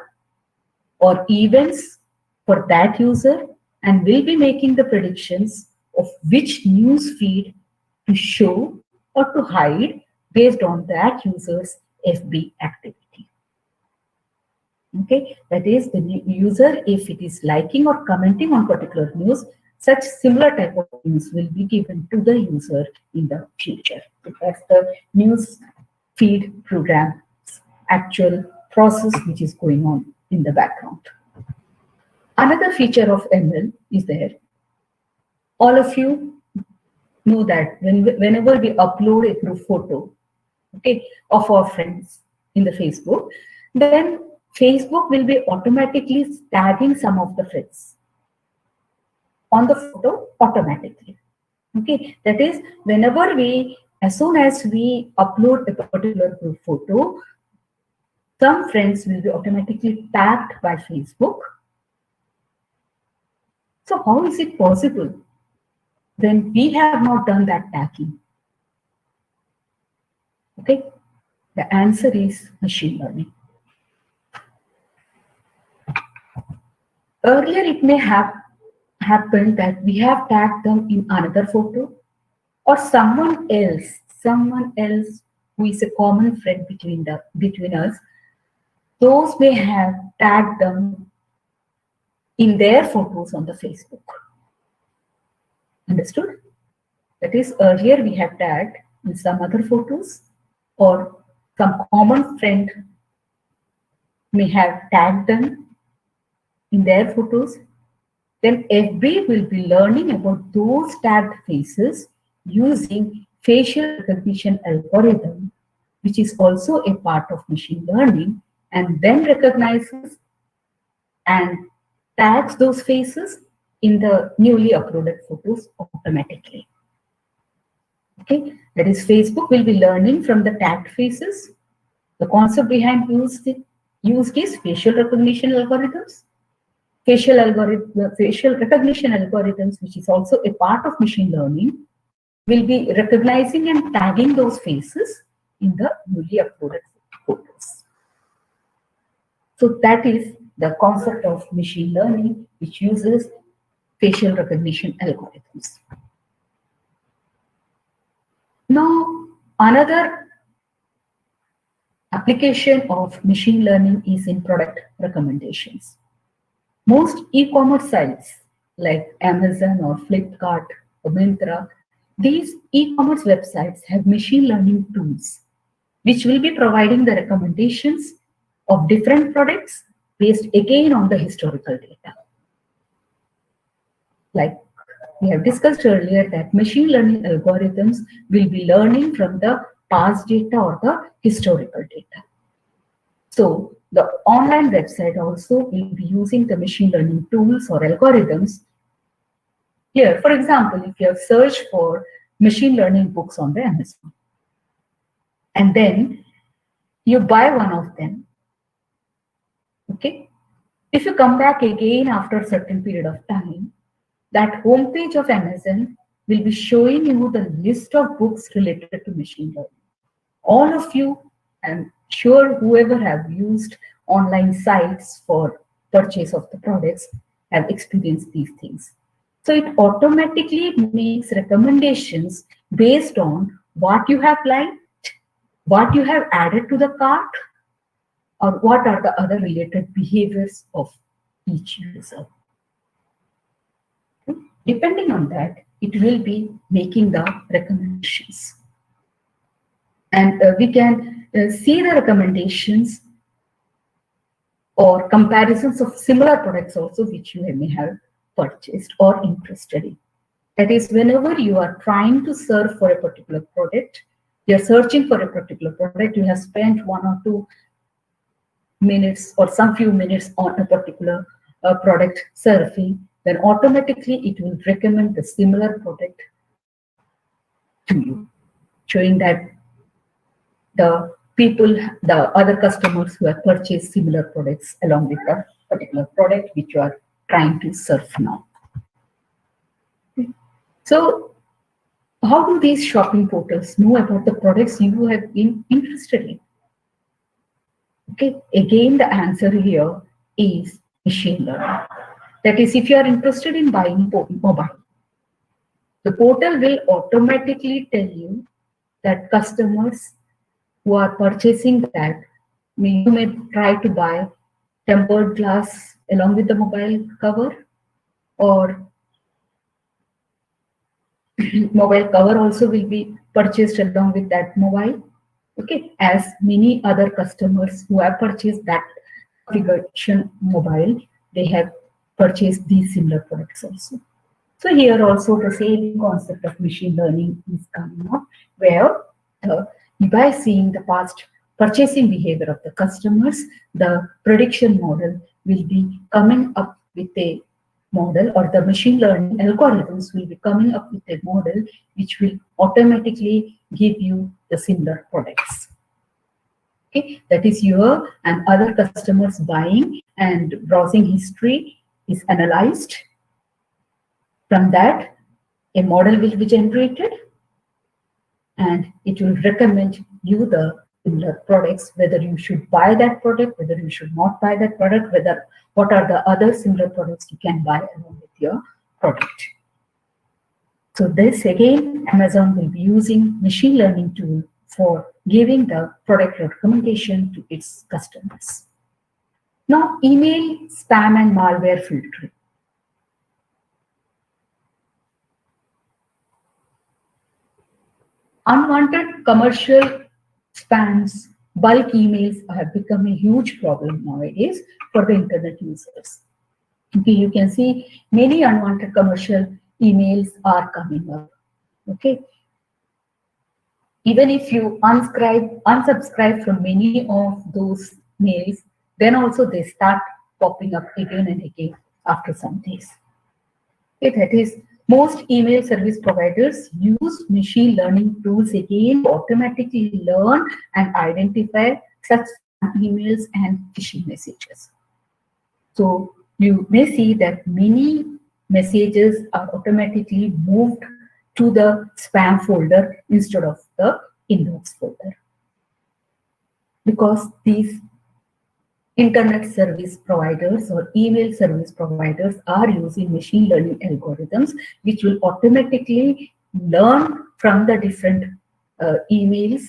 or events for that user, and will be making the predictions of which news feed to show or to hide based on that user's FB activity. Okay, that is, the user, if it is liking or commenting on particular news, such similar type of news will be given to the user in the future. That's the news feed program's actual process which is going on in the background. Another feature of ML is there. All of you know that whenever we upload a group photo, okay, of our friends in the Facebook, then Facebook will be automatically tagging some of the friends on the photo automatically. Okay, that is, whenever as soon as we upload a particular group photo, some friends will be automatically tagged by Facebook. So how is it possible when we have not done that tagging? Okay, the answer is machine learning. Earlier, it may have happened that we have tagged them in another photo, or someone else who is a common friend between us, those may have tagged them in their photos on the Facebook. Understood? That is, earlier we have tagged in some other photos, or some common friend may have tagged them in their photos. Then FB will be learning about those tagged faces using facial recognition algorithm, which is also a part of machine learning, and then recognizes and tags those faces in the newly uploaded photos automatically. Okay, that is, Facebook will be learning from the tagged faces. The concept behind used is facial recognition algorithms. Facial recognition algorithms, which is also a part of machine learning, will be recognizing and tagging those faces in the newly uploaded photos. So that is the concept of machine learning, which uses facial recognition algorithms. Now, another application of machine learning is in product recommendations. Most e-commerce sites like Amazon or Flipkart or Myntra, these e-commerce websites have machine learning tools, which will be providing the recommendations of different products based again on the historical data. Like we have discussed earlier, that machine learning algorithms will be learning from the past data or the historical data. So the online website also will be using the machine learning tools or algorithms. Here, for example, if you have searched for machine learning books on the Amazon, and then you buy one of them, okay? If you come back again after a certain period of time, that homepage of Amazon will be showing you the list of books related to machine learning. All of you, I'm sure whoever have used online sites for purchase of the products have experienced these things. So it automatically makes recommendations based on what you have liked, what you have added to the cart, or what are the other related behaviors of each user. Depending on that, it will be making the recommendations. And we can see the recommendations or comparisons of similar products also which you may have purchased or interested in. That is, whenever you are trying to search for a particular product, you are searching for a particular product, you have spent 1 or 2 minutes or some few minutes on a particular product surfing, then automatically it will recommend the similar product to you, showing that the people, the other customers who have purchased similar products along with the particular product which you are trying to surf now. So how do these shopping portals know about the products you have been interested in? Okay, again, the answer here is machine learning. That is, if you are interested in buying mobile, the portal will automatically tell you that customers who are purchasing that, you may try to buy tempered glass along with the mobile cover, or mobile cover also will be purchased along with that mobile. Okay, as many other customers who have purchased that configuration mobile, they have purchased these similar products also. So here also the same concept of machine learning is coming up, where by seeing the past purchasing behavior of the customers, the prediction model will be coming up with a model, or the machine learning algorithms will be coming up with a model which will automatically give you the similar products. Okay, that is your and other customers' buying and browsing history is analyzed. From that, a model will be generated and it will recommend you the similar products, whether you should buy that product, whether you should not buy that product, what are the other similar products you can buy along with your product. So this again, Amazon will be using machine learning tool for giving the product recommendation to its customers. Now, email, spam and malware filtering. Unwanted commercial spams, bulk emails have become a huge problem nowadays for the internet users. Okay, you can see many unwanted commercial emails are coming up. Okay, even if you unsubscribe from many of those mails, then also they start popping up again and again after some days. Okay, that is, most email service providers use machine learning tools again to automatically learn and identify such emails and phishing messages. So you may see that many messages are automatically moved to the spam folder instead of the inbox folder, because these internet service providers or email service providers are using machine learning algorithms which will automatically learn from the different emails,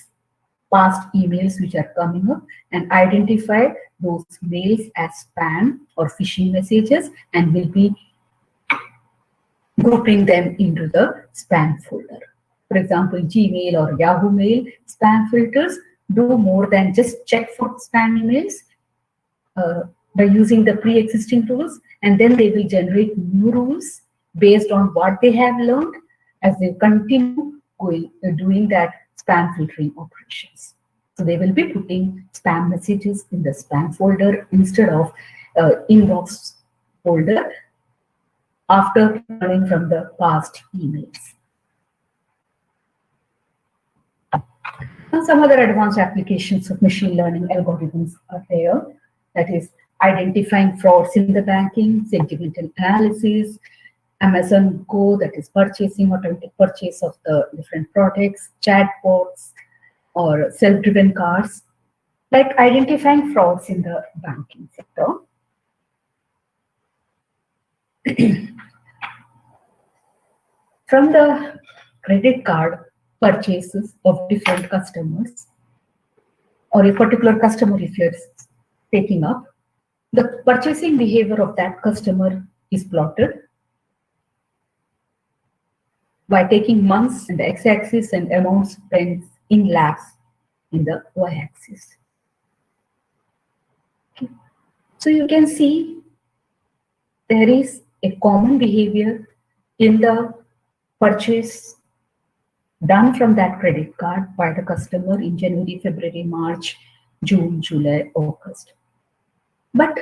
past emails which are coming up, and identify those mails as spam or phishing messages and will be grouping them into the spam folder. For example, Gmail or Yahoo Mail spam filters do more than just check for spam emails by using the pre-existing rules, and then they will generate new rules based on what they have learned as they continue doing that spam filtering operations. So they will be putting spam messages in the spam folder instead of inbox folder after learning from the past emails. And some other advanced applications of machine learning algorithms are there. That is, identifying frauds in the banking, sentimental analysis, Amazon Go, that is purchasing, automatic purchase of the different products, chatbots, or self-driven cars, like identifying frauds in the banking sector. From the credit card purchases of different customers, or a particular customer if you're taking up, the purchasing behavior of that customer is plotted. by taking months in the x-axis and amount spent in lakhs in the y-axis. Okay. So you can see there is a common behavior in the purchase done from that credit card by the customer in January, February, March, June, July, August. But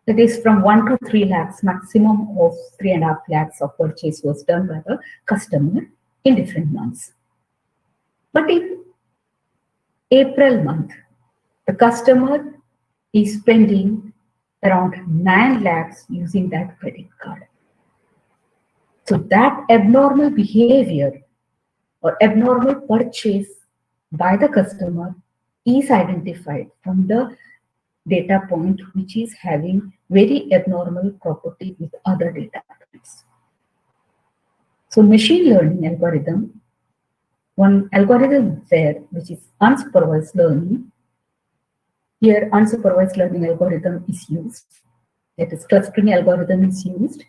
it is from 1 to 3 lakhs, maximum of 3.5 lakhs of purchase was done by the customer in different months. But in April month, the customer is spending around 9 lakhs using that credit card. So that abnormal behavior or abnormal purchase by the customer is identified from the data point which is having very abnormal property with other data points. So machine learning algorithm, one algorithm there which is unsupervised learning. Here unsupervised learning algorithm is used, that is clustering algorithm is used,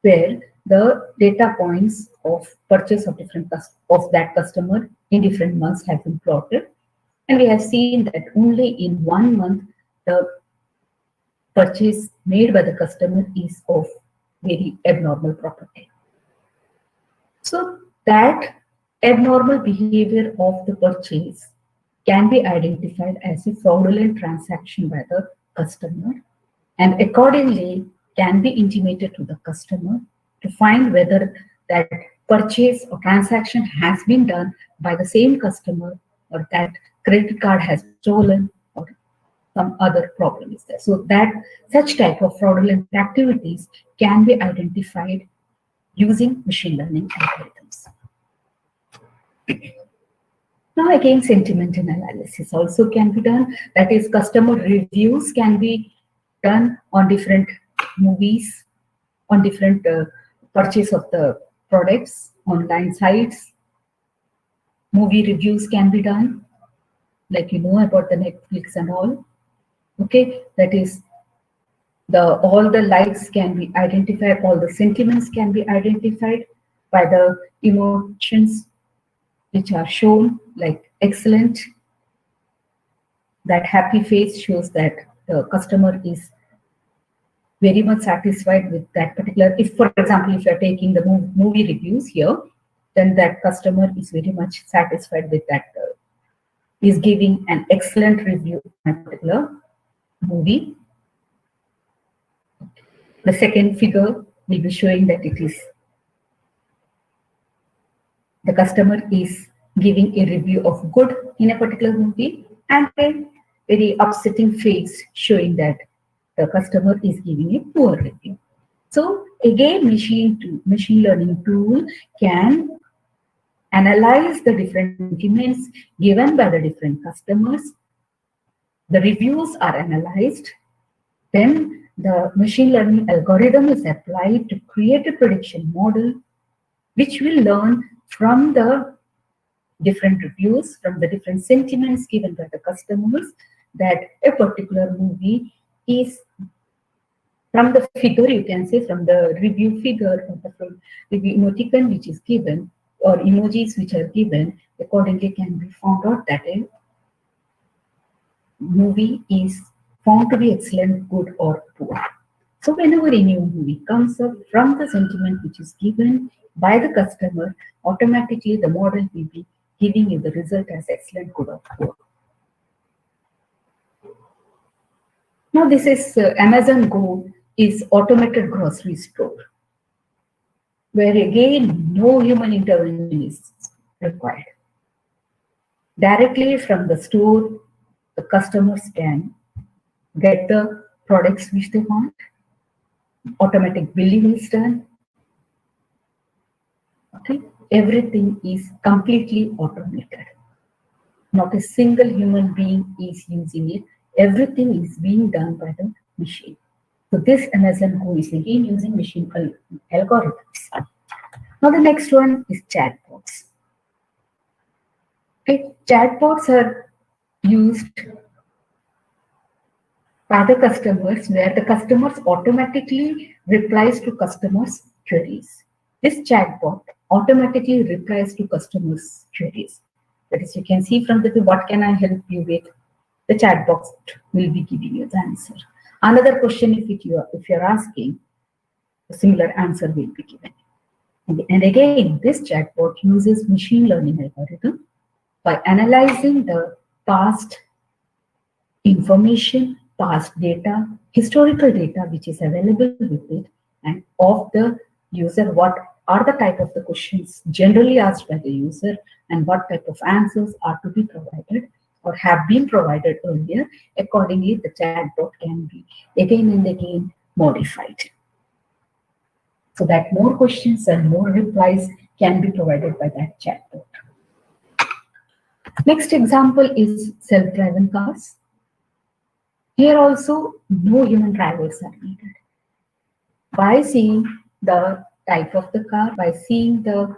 where the data points of purchase of that customer in different months have been plotted. And we have seen that only in 1 month, the purchase made by the customer is of very abnormal property. So that abnormal behavior of the purchase can be identified as a fraudulent transaction by the customer, and accordingly can be intimated to the customer to find whether that purchase or transaction has been done by the same customer, or that credit card has stolen, or some other problem is there. So that such type of fraudulent activities can be identified using machine learning algorithms. Now again, sentiment analysis also can be done. That is, customer reviews can be done on different movies, on different purchase of the products, online sites. Movie reviews can be done, like you know about the Netflix and all. Okay, that is, all the likes can be identified, all the sentiments can be identified by the emotions which are shown, like excellent. That happy face shows that the customer is very much satisfied with that particular. If, for example, if you are taking the movie reviews here, then that customer is very much satisfied with that, is giving an excellent review on a particular movie. The second figure will be showing that it is the customer is giving a review of good in a particular movie, and a very upsetting face showing that the customer is giving a poor review. So again, machine learning tool can analyze the different sentiments given by the different customers. The reviews are analyzed, then the machine learning algorithm is applied to create a prediction model which will learn from the different reviews, from the different sentiments given by the customers, that a particular movie is, from the figure, you can say, from the review figure or the review emoticon which is given, or emojis which are given, accordingly can be found out that a movie is found to be excellent, good, or poor. So whenever a new movie comes up, from the sentiment which is given by the customer, automatically the model will be giving you the result as excellent, good, or poor. Now this is Amazon Go is automated grocery store, where again no human intervention is required. Directly from the store, the customers can get the products which they want. Automatic billing is done. Okay, everything is completely automated. Not a single human being is using it. Everything is being done by the machine. So this Amazon Go is again using machine algorithms. Now the next one is chatbots. Okay, chatbots are used by the customers, where the customers automatically replies to customers' queries. This chatbot automatically replies to customers' queries. That is, you can see from the what can I help you with, the chat box will be giving you the answer. Another question, if you're asking, a similar answer will be given. And again, this chatbot uses machine learning algorithm by analyzing the past information, past data, historical data which is available with it, and of the user, what are the type of the questions generally asked by the user, and what type of answers are to be provided or have been provided earlier. Accordingly, the chatbot can be again and again modified, so that more questions and more replies can be provided by that chatbot. Next example is self-driving cars. Here also, no human drivers are needed. By seeing the type of the car, by seeing the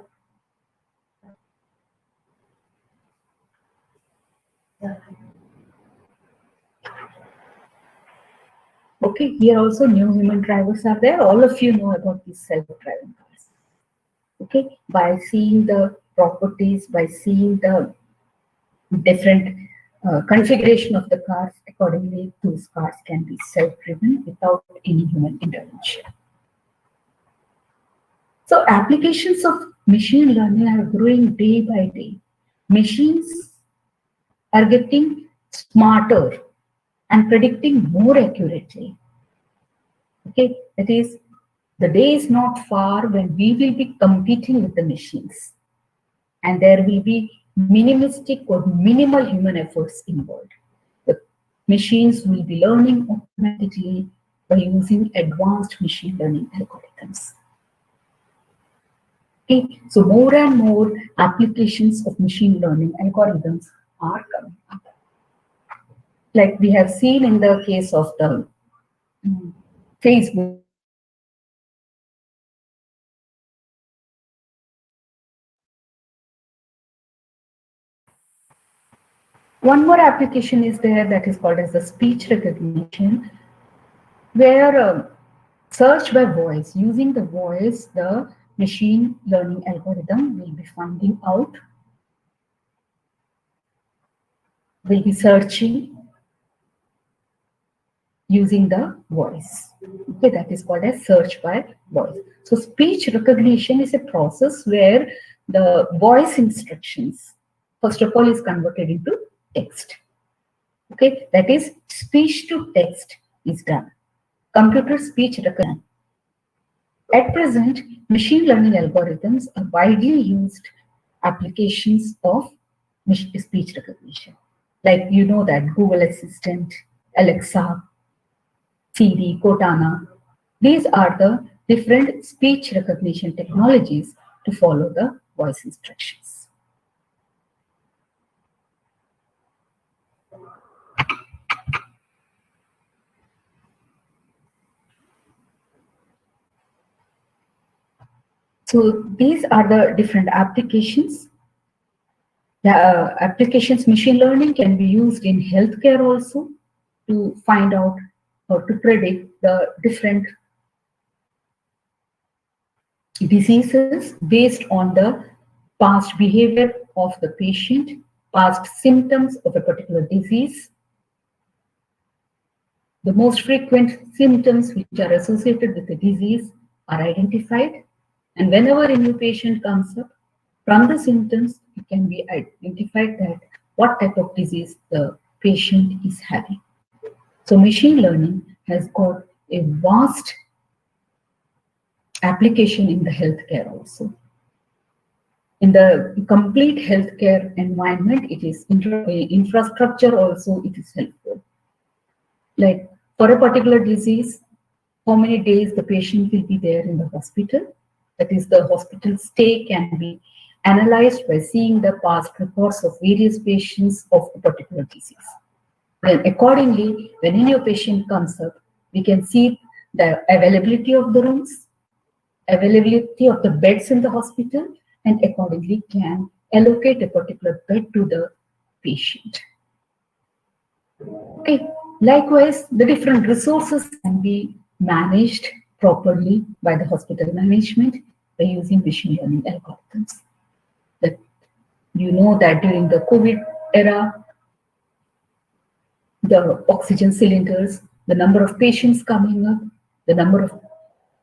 okay, here also no human drivers are there. All of you know about these self-driving cars. Okay, by seeing the properties, by seeing the different configuration of the cars, accordingly, those cars can be self-driven without any human intervention. So applications of machine learning are growing day by day. Machines are getting smarter and predicting more accurately. Okay, that is, the day is not far when we will be competing with the machines, and there will be minimalistic or minimal human efforts involved. The machines will be learning automatically by using advanced machine learning algorithms. Okay, so more and more applications of machine learning algorithms are coming up. Like we have seen in the case of the Facebook. One more application is there that is called as the speech recognition, where search by voice, using the voice, the machine learning algorithm will be finding out, will be searching using the voice. Okay, that is called as search by voice. So speech recognition is a process where the voice instructions, first of all, is converted into text. Okay, that is speech to text is done. Computer speech recognition. At present, machine learning algorithms are widely used applications of speech recognition. Like you know that Google Assistant, Alexa, Siri, Cortana, these are the different speech recognition technologies to follow the voice instructions. So these are the different applications. The applications machine learning can be used in healthcare also to find out or to predict the different diseases based on the past behavior of the patient, past symptoms of a particular disease. The most frequent symptoms which are associated with the disease are identified, and whenever a new patient comes up, from the symptoms it can be identified that what type of disease the patient is having. So machine learning has got a vast application in the healthcare also. In the complete healthcare environment, it is infrastructure also, it is helpful. Like for a particular disease, how many days the patient will be there in the hospital. That is, the hospital stay can be analyzed by seeing the past reports of various patients of a particular disease. Then accordingly, when a new patient comes up, we can see the availability of the rooms, availability of the beds in the hospital, and accordingly can allocate a particular bed to the patient. Okay. Likewise, the different resources can be managed properly by the hospital management by by using machine learning algorithms. That you know that during the COVID era, the oxygen cylinders, the number of patients coming up, the number of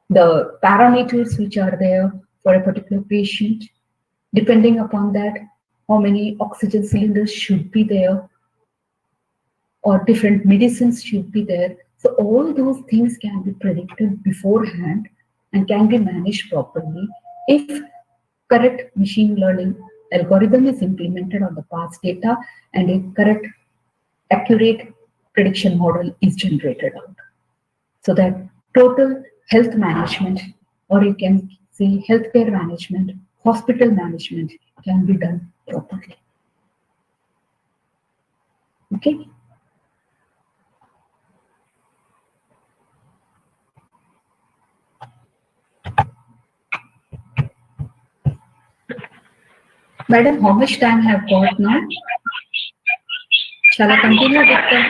the parameters which are there for a particular patient, depending upon that, how many oxygen cylinders should be there, or different medicines should be there. So all those things can be predicted beforehand and can be managed properly if correct machine learning algorithm is implemented on the past data and a correct, accurate prediction model is generated out. So that total health management, or you can say healthcare management, hospital management can be done properly. Okay. Madam, how much time have got now? Shall I continue with the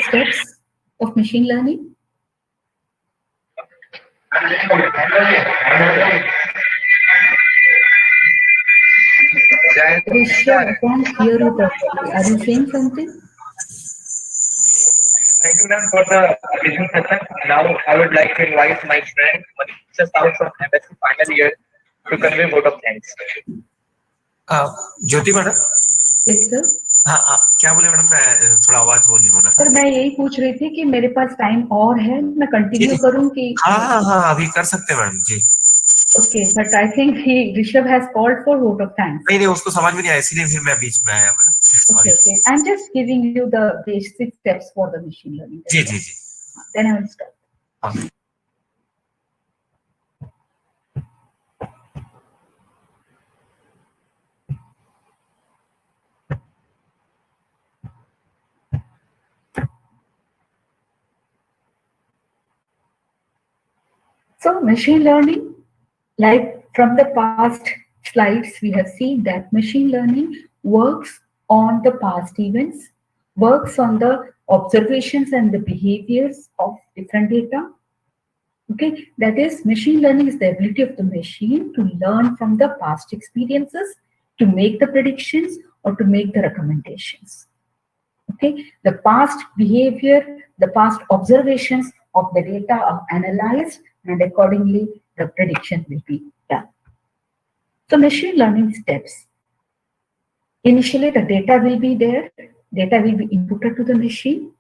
steps of machine learning? Rishabh, I can't hear you properly. Are you saying something? Thank you, ma'am, for the additional session. Now, I would like to invite my friend Manisha Sahu from MSc final year to convey a vote of thanks. Jyoti madam, Yes, sir. हाँ क्या बोले madam, मैं थोड़ा आवाज वो नहीं हो रहा था। सर मैं यही पूछ रही थी कि मेरे पास टाइम और है, मैं कंटिन्यू करूं कि? हाँ अभी कर सकते हैं madam ji. Okay, but I think Rishabh has called for vote of thanks. नहीं उसको समझ में नहीं आया, इसीलिए फिर मैं बीच में आया madam. Okay, I am just giving you the basic steps for the machine learning. जी then I will start. So machine learning, like from the past slides, we have seen that machine learning works on the past events, works on the observations and the behaviors of different data. Okay, that is, machine learning is the ability of the machine to learn from the past experiences, to make the predictions or to make the recommendations. Okay, the past behavior, the past observations of the data are analyzed, and accordingly the prediction will be done. So machine learning steps. Initially the data will be there, data will be inputted to the machine,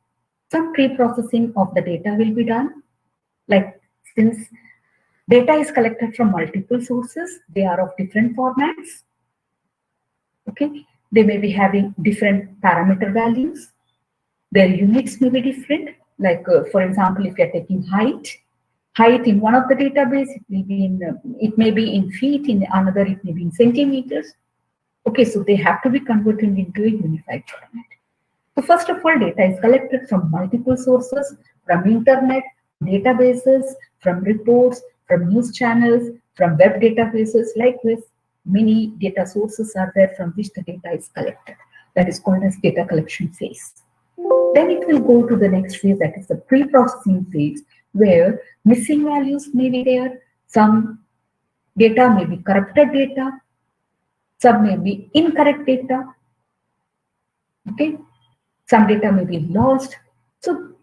some pre-processing of the data will be done. Like, since data is collected from multiple sources, they are of different formats. Okay, they may be having different parameter values, their units may be different. Like for example, if you are taking height in one of the database, it may be in feet, in another it may be in centimeters. Okay, so they have to be converted into a unified format. So first of all, data is collected from multiple sources, from internet, databases, from reports, from news channels, from web databases. Like this, many data sources are there from which the data is collected. That is called as data collection phase. Then it will go to the next phase, that is the pre-processing phase, where missing values may be there, some data may be corrupted data, some may be incorrect data, okay, some data may be lost, so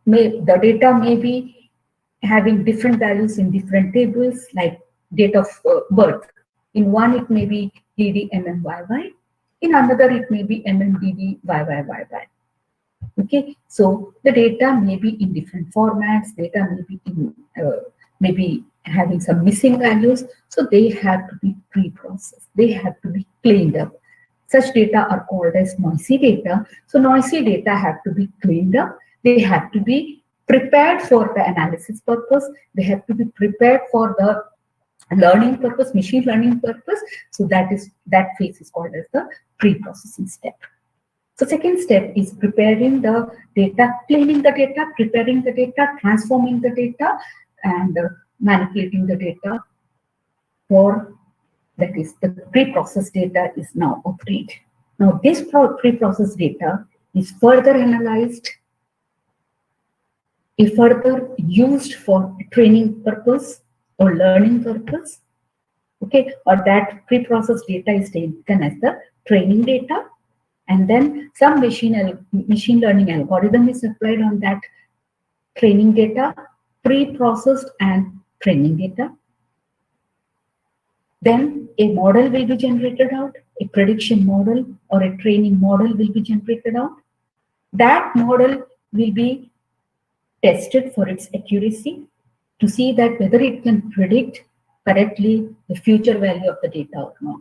the data may be having different values in different tables, like date of birth. In one it may be DD MMYY, in another it may be MMDD YYYY. Okay, so the data may be in different formats, data may be in maybe having some missing values, so they have to be pre-processed, they have to be cleaned up. Such data are called as noisy data. So noisy data have to be cleaned up, they have to be prepared for the analysis purpose, they have to be prepared for the learning purpose, machine learning purpose. So that phase is called as the pre-processing step. So second step is preparing the data, cleaning the data, preparing the data, transforming the data, and manipulating the data for, that is, the pre-processed data is now obtained. Now this pre-processed data is further analyzed, is further used for training purpose or learning purpose, Okay, or that pre-processed data is taken as the training data, and then some machine learning algorithm is applied on that training data, pre-processed and training data. Then a model will be generated out, a prediction model or a training model will be generated out. That model will be tested for its accuracy to see that whether it can predict correctly the future value of the data or not.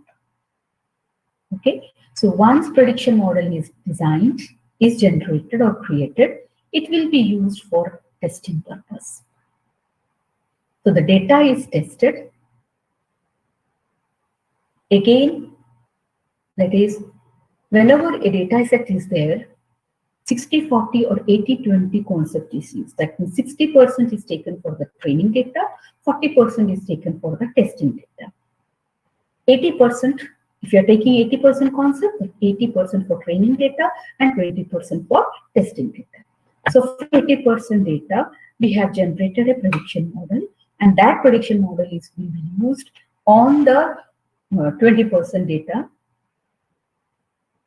Okay, so once prediction model is designed, is generated or created, it will be used for testing purpose. So the data is tested. Again, that is, whenever a data set is there, 60-40 or 80-20 concept is used. That means 60% is taken for the training data, 40% is taken for the testing data. 80%, if you are taking 80% concept, 80% for training data and 20% for testing data. So for 80% data, we have generated a prediction model, and that prediction model is will be used on the 20% data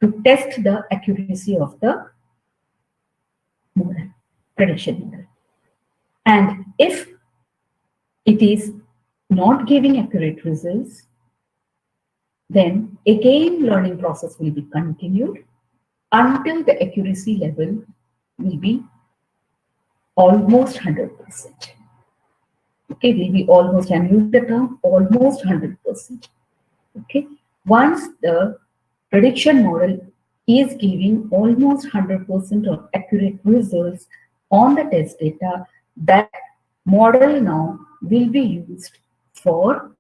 to test the accuracy of the model, prediction model. And if it is not giving accurate results, then again learning process will be continued until the accuracy level will be almost 100%. Okay, will be almost, and use the term almost 100%. Okay, once the prediction model is giving almost 100% of accurate results on the test data, that model now will be used for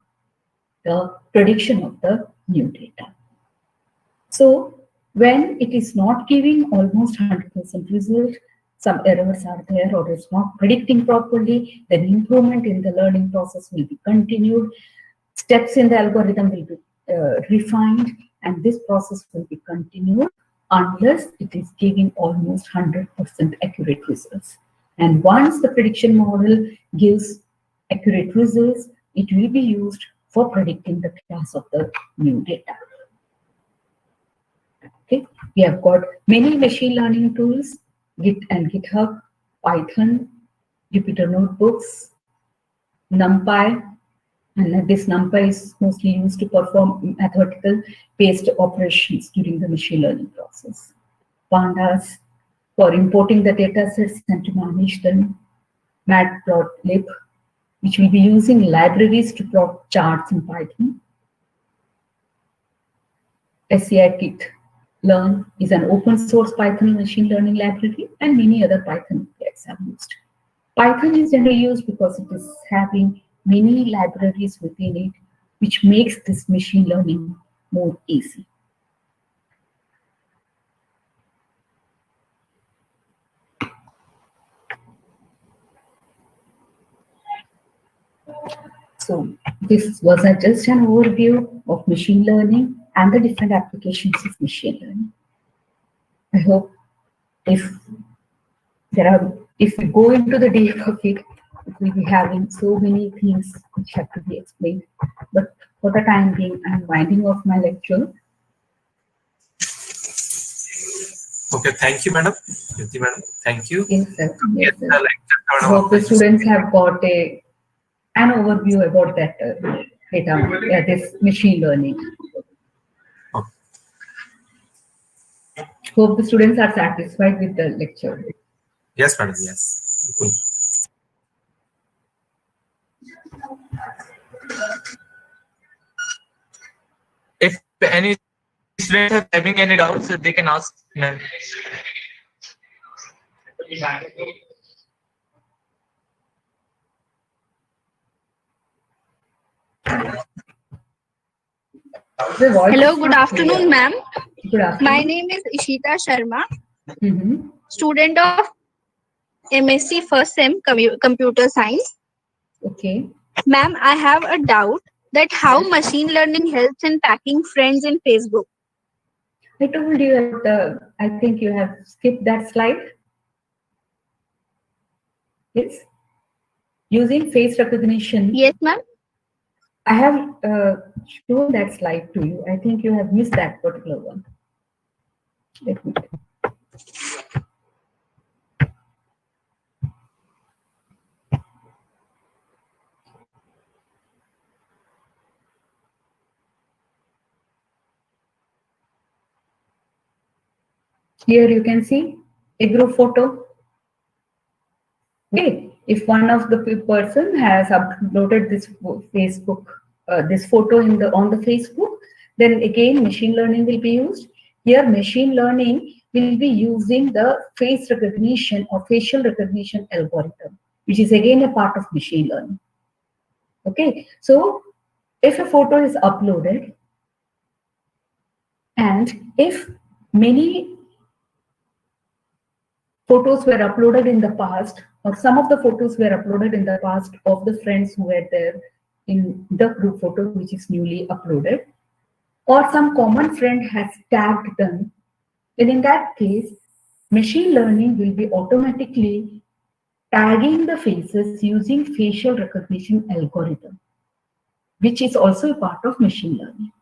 the prediction of the new data. So when it is not giving almost 100% result, some errors are there or it's not predicting properly, then improvement in the learning process will be continued. Steps in the algorithm will be refined, and this process will be continued unless it is giving almost 100% accurate results. And once the prediction model gives accurate results, it will be used for predicting the class of the new data. Okay, we have got many machine learning tools, Git and GitHub, Python, Jupyter Notebooks, NumPy, and this NumPy is mostly used to perform mathematical based operations during the machine learning process. Pandas for importing the data sets and to manage them. Matplotlib, which will be using libraries to plot charts in Python. scikit-learn is an open source Python machine learning library, and many other Python projects are used. Python is generally used because it is having many libraries within it, which makes this machine learning more easy. So this was just an overview of machine learning and the different applications of machine learning. I hope if we go into the depth of it, we'll be having so many things which have to be explained. But for the time being, I'm winding off my lecture. Okay, thank you, madam. Jyoti madam, thank you. Yes, sir. Yes, sir. The lecture, I hope the students have got an overview about that data, this machine learning. Okay. Hope the students are satisfied with the lecture. Yes, madam. Yes. Cool. If any students are having any doubts, they can ask. Ma'am. Hello, good afternoon, ma'am. Good afternoon. My name is Ishita Sharma, Mm-hmm. student of MSc First Sem Computer Science. Okay. Ma'am, I have a doubt that how machine learning helps in packing friends in Facebook. I told you that I think you have skipped that slide. Yes. Using face recognition. Yes, ma'am. I have shown that slide to you. I think you have missed that particular one. Let me. Here you can see a group photo. Okay, if one of the person has uploaded this Facebook, this photo on the Facebook, then again machine learning will be used. Here machine learning will be using the face recognition or facial recognition algorithm, which is again a part of machine learning. Okay, so if a photo is uploaded and if many photos were uploaded in the past, or some of the photos were uploaded in the past of the friends who were there in the group photo which is newly uploaded, or some common friend has tagged them, then in that case, machine learning will be automatically tagging the faces using facial recognition algorithm, which is also a part of machine learning.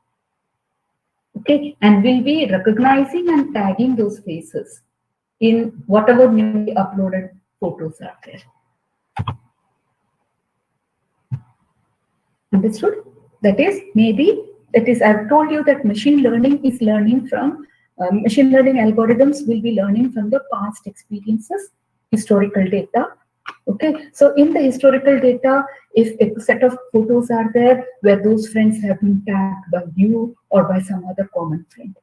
Okay, and will be recognizing and tagging those faces in whatever newly uploaded photos are there. Understood? That is, I've told you that machine learning is learning from, machine learning algorithms will be learning from the past experiences, historical data. Okay, so in the historical data, if a set of photos are there where those friends have been tagged by you or by some other common friend,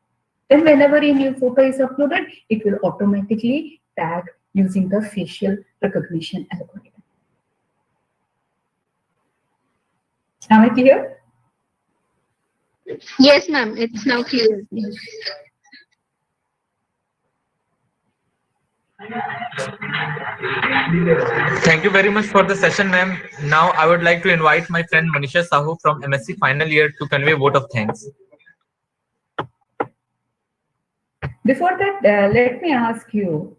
then whenever a new photo is uploaded, it will automatically tag using the facial recognition algorithm. Am I clear? Yes, ma'am. It's now clear. Thank you very much for the session, ma'am. Now I would like to invite my friend Manisha Sahu from MSc final year to convey a vote of thanks. Before that, let me ask you,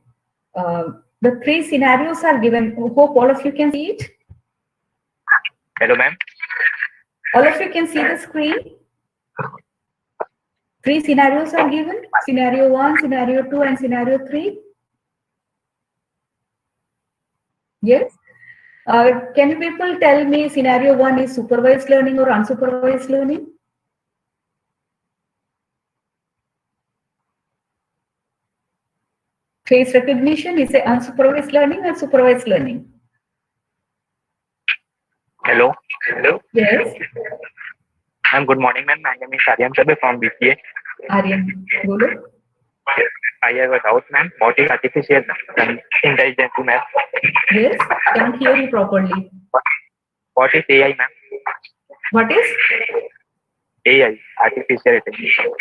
the three scenarios are given. Hope all of you can see it. Hello, ma'am. All of you can see the screen. Three scenarios are given. Scenario 1, scenario 2, and scenario 3. Yes. Can you people tell me scenario 1 is supervised learning or unsupervised learning? Face recognition is a unsupervised learning or supervised learning? Hello. Hello. Yes. Ma'am, good morning, ma'am. My name is Aryan Chabe from BCA. Aryan, bolo. I have a doubt, ma'am. What is artificial intelligence, ma'am? Yes, can't hear you properly. What is AI, ma'am? What is? AI, artificial intelligence.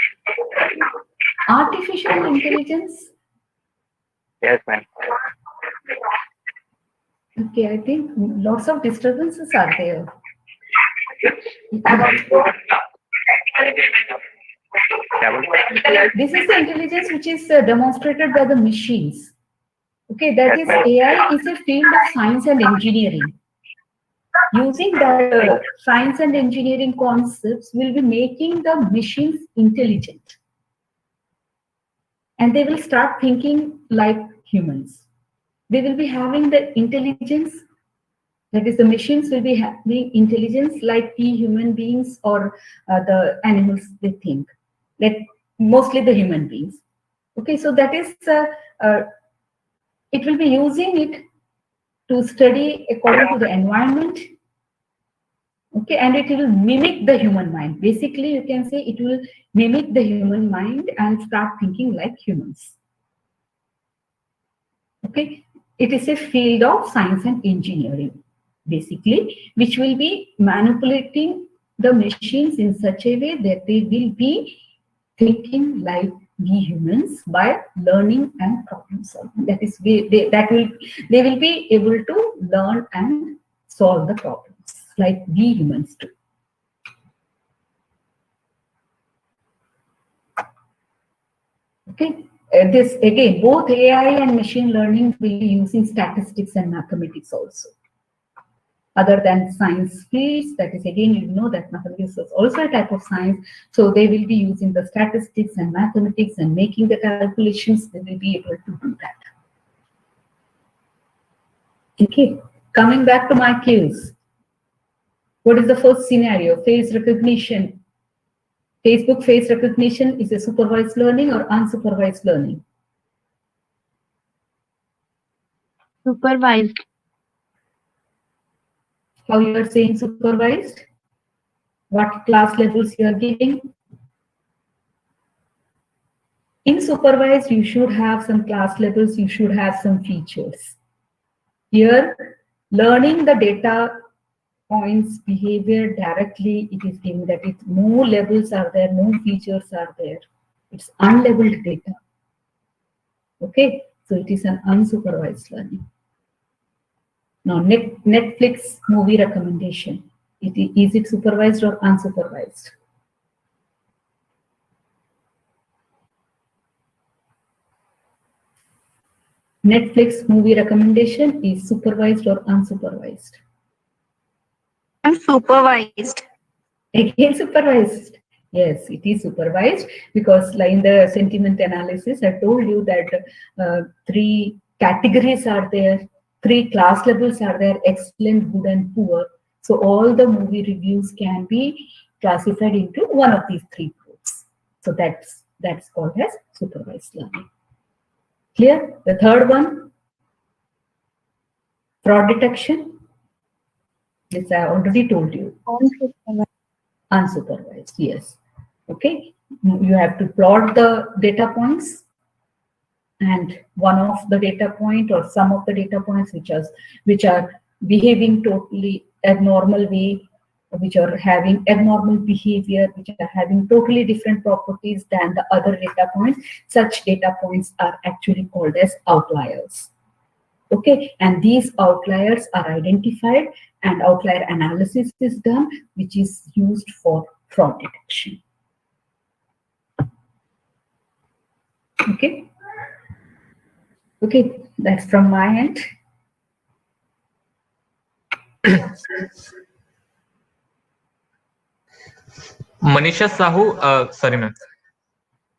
Artificial intelligence. Yes, ma'am. Okay, I think lots of disturbances are there. This is the intelligence which is demonstrated by the machines. Okay, that is AI is a field of science and engineering. Using the science and engineering concepts will be making the machines intelligent. And they will start thinking like humans. They will be having the intelligence, that is the machines will be having intelligence like we human beings or the animals they think, like mostly the human beings. Okay, so that is, it will be using it to study according to the environment. Okay, and it will mimic the human mind. Basically, you can say it will mimic the human mind and start thinking like humans. Okay, it is a field of science and engineering, basically, which will be manipulating the machines in such a way that they will be thinking like we humans by learning and problem solving. That is, they will be able to learn and solve the problems like we humans do. Okay. This again, both AI and machine learning will be using statistics and mathematics also. other than science fields. That is, again, you know that mathematics is also a type of science. So they will be using the statistics and mathematics and making the calculations. They will be able to do that. Okay, coming back to my cues. What is the first scenario? Face recognition. Facebook face recognition is a supervised learning or unsupervised learning? Supervised. How you are saying supervised? What class levels you are giving? In supervised, you should have some class levels, you should have some features. Here, learning the data points behavior directly, it is given that it no levels are there, no features are there. It's unlabeled data. Okay, so it is an unsupervised learning. Now, Netflix movie recommendation. Is it supervised or unsupervised? Netflix movie recommendation is supervised or unsupervised? Unsupervised. Again, supervised. Yes, it is supervised because like in the sentiment analysis, I told you that 3 categories are there, 3 class levels are there, excellent, good, and poor. So all the movie reviews can be classified into one of these 3 groups. So that's called as supervised learning. Clear? The third one, fraud detection. This I already told you. Unsupervised, yes. Okay, you have to plot the data points, and one of the data point or some of the data points which are behaving totally abnormal way, which are having abnormal behavior, which are having totally different properties than the other data points. Such data points are actually called as outliers. Okay, and these outliers are identified and outlier analysis is done, which is used for fraud detection. Okay. Okay, that's from my end. Manisha Sahu, sorry ma'am.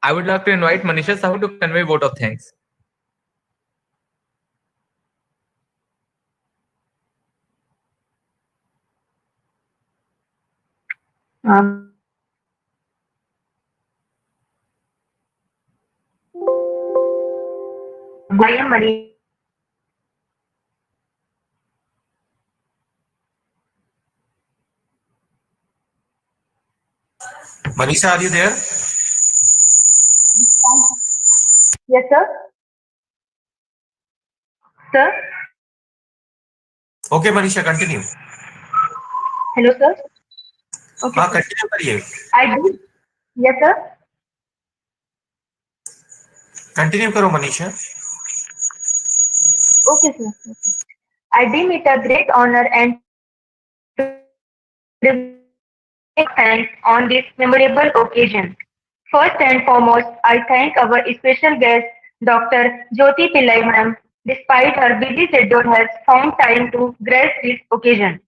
I would like to invite Manisha Sahu to convey vote of thanks. I am Manisha. Manisha, are you there? Yes, sir. Sir. Okay, Manisha, continue. Hello, sir. Okay. हाँ, continue करिए. I do. Yes, sir. Continue करो, Manisha. Okay, sir. Okay. I deem it a great honor and to thanks on this memorable occasion. First and foremost, I thank our special guest, Dr. Jyoti Pillai ma'am, despite her busy schedule has found time to grace this occasion.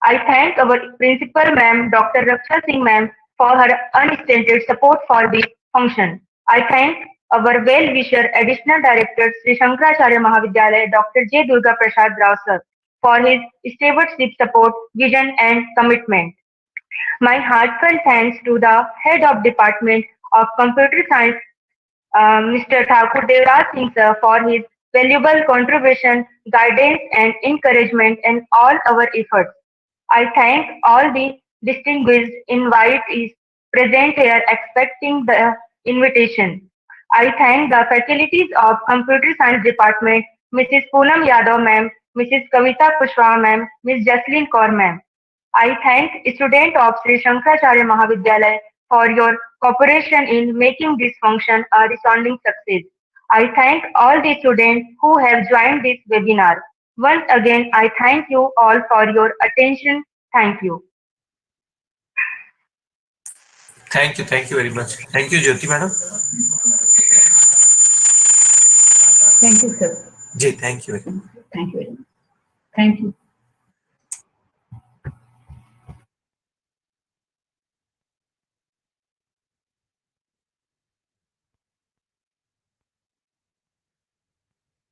I thank our principal ma'am, Dr. Raksha Singh ma'am, for her unstinted support for this function. I thank our well-wisher additional director, Sri Shankaracharya Mahavidyalaya, Dr. J. Durga Prasad Rao sir, for his stewardship support, vision and commitment. My heartfelt thanks to the head of Department of Computer Science, Mr. Thakur Devraj Singh sir, for his valuable contribution, guidance and encouragement in all our efforts. I thank all the distinguished invitees present here expecting the invitation. I thank the faculties of Computer Science Department, Mrs. Poolam Yadav ma'am, Mrs. Kavita Kushwaha ma'am, Ms. Jaslin Kaur ma'am. I thank students of Sri Shankaracharya Mahavidyalaya for your cooperation in making this function a resounding success. I thank all the students who have joined this webinar. Once again, I thank you all for your attention. Thank you. Thank you very much. Thank you, Jyoti madam. Thank you, sir. Ji, thank you very much. Thank you very much. Thank you.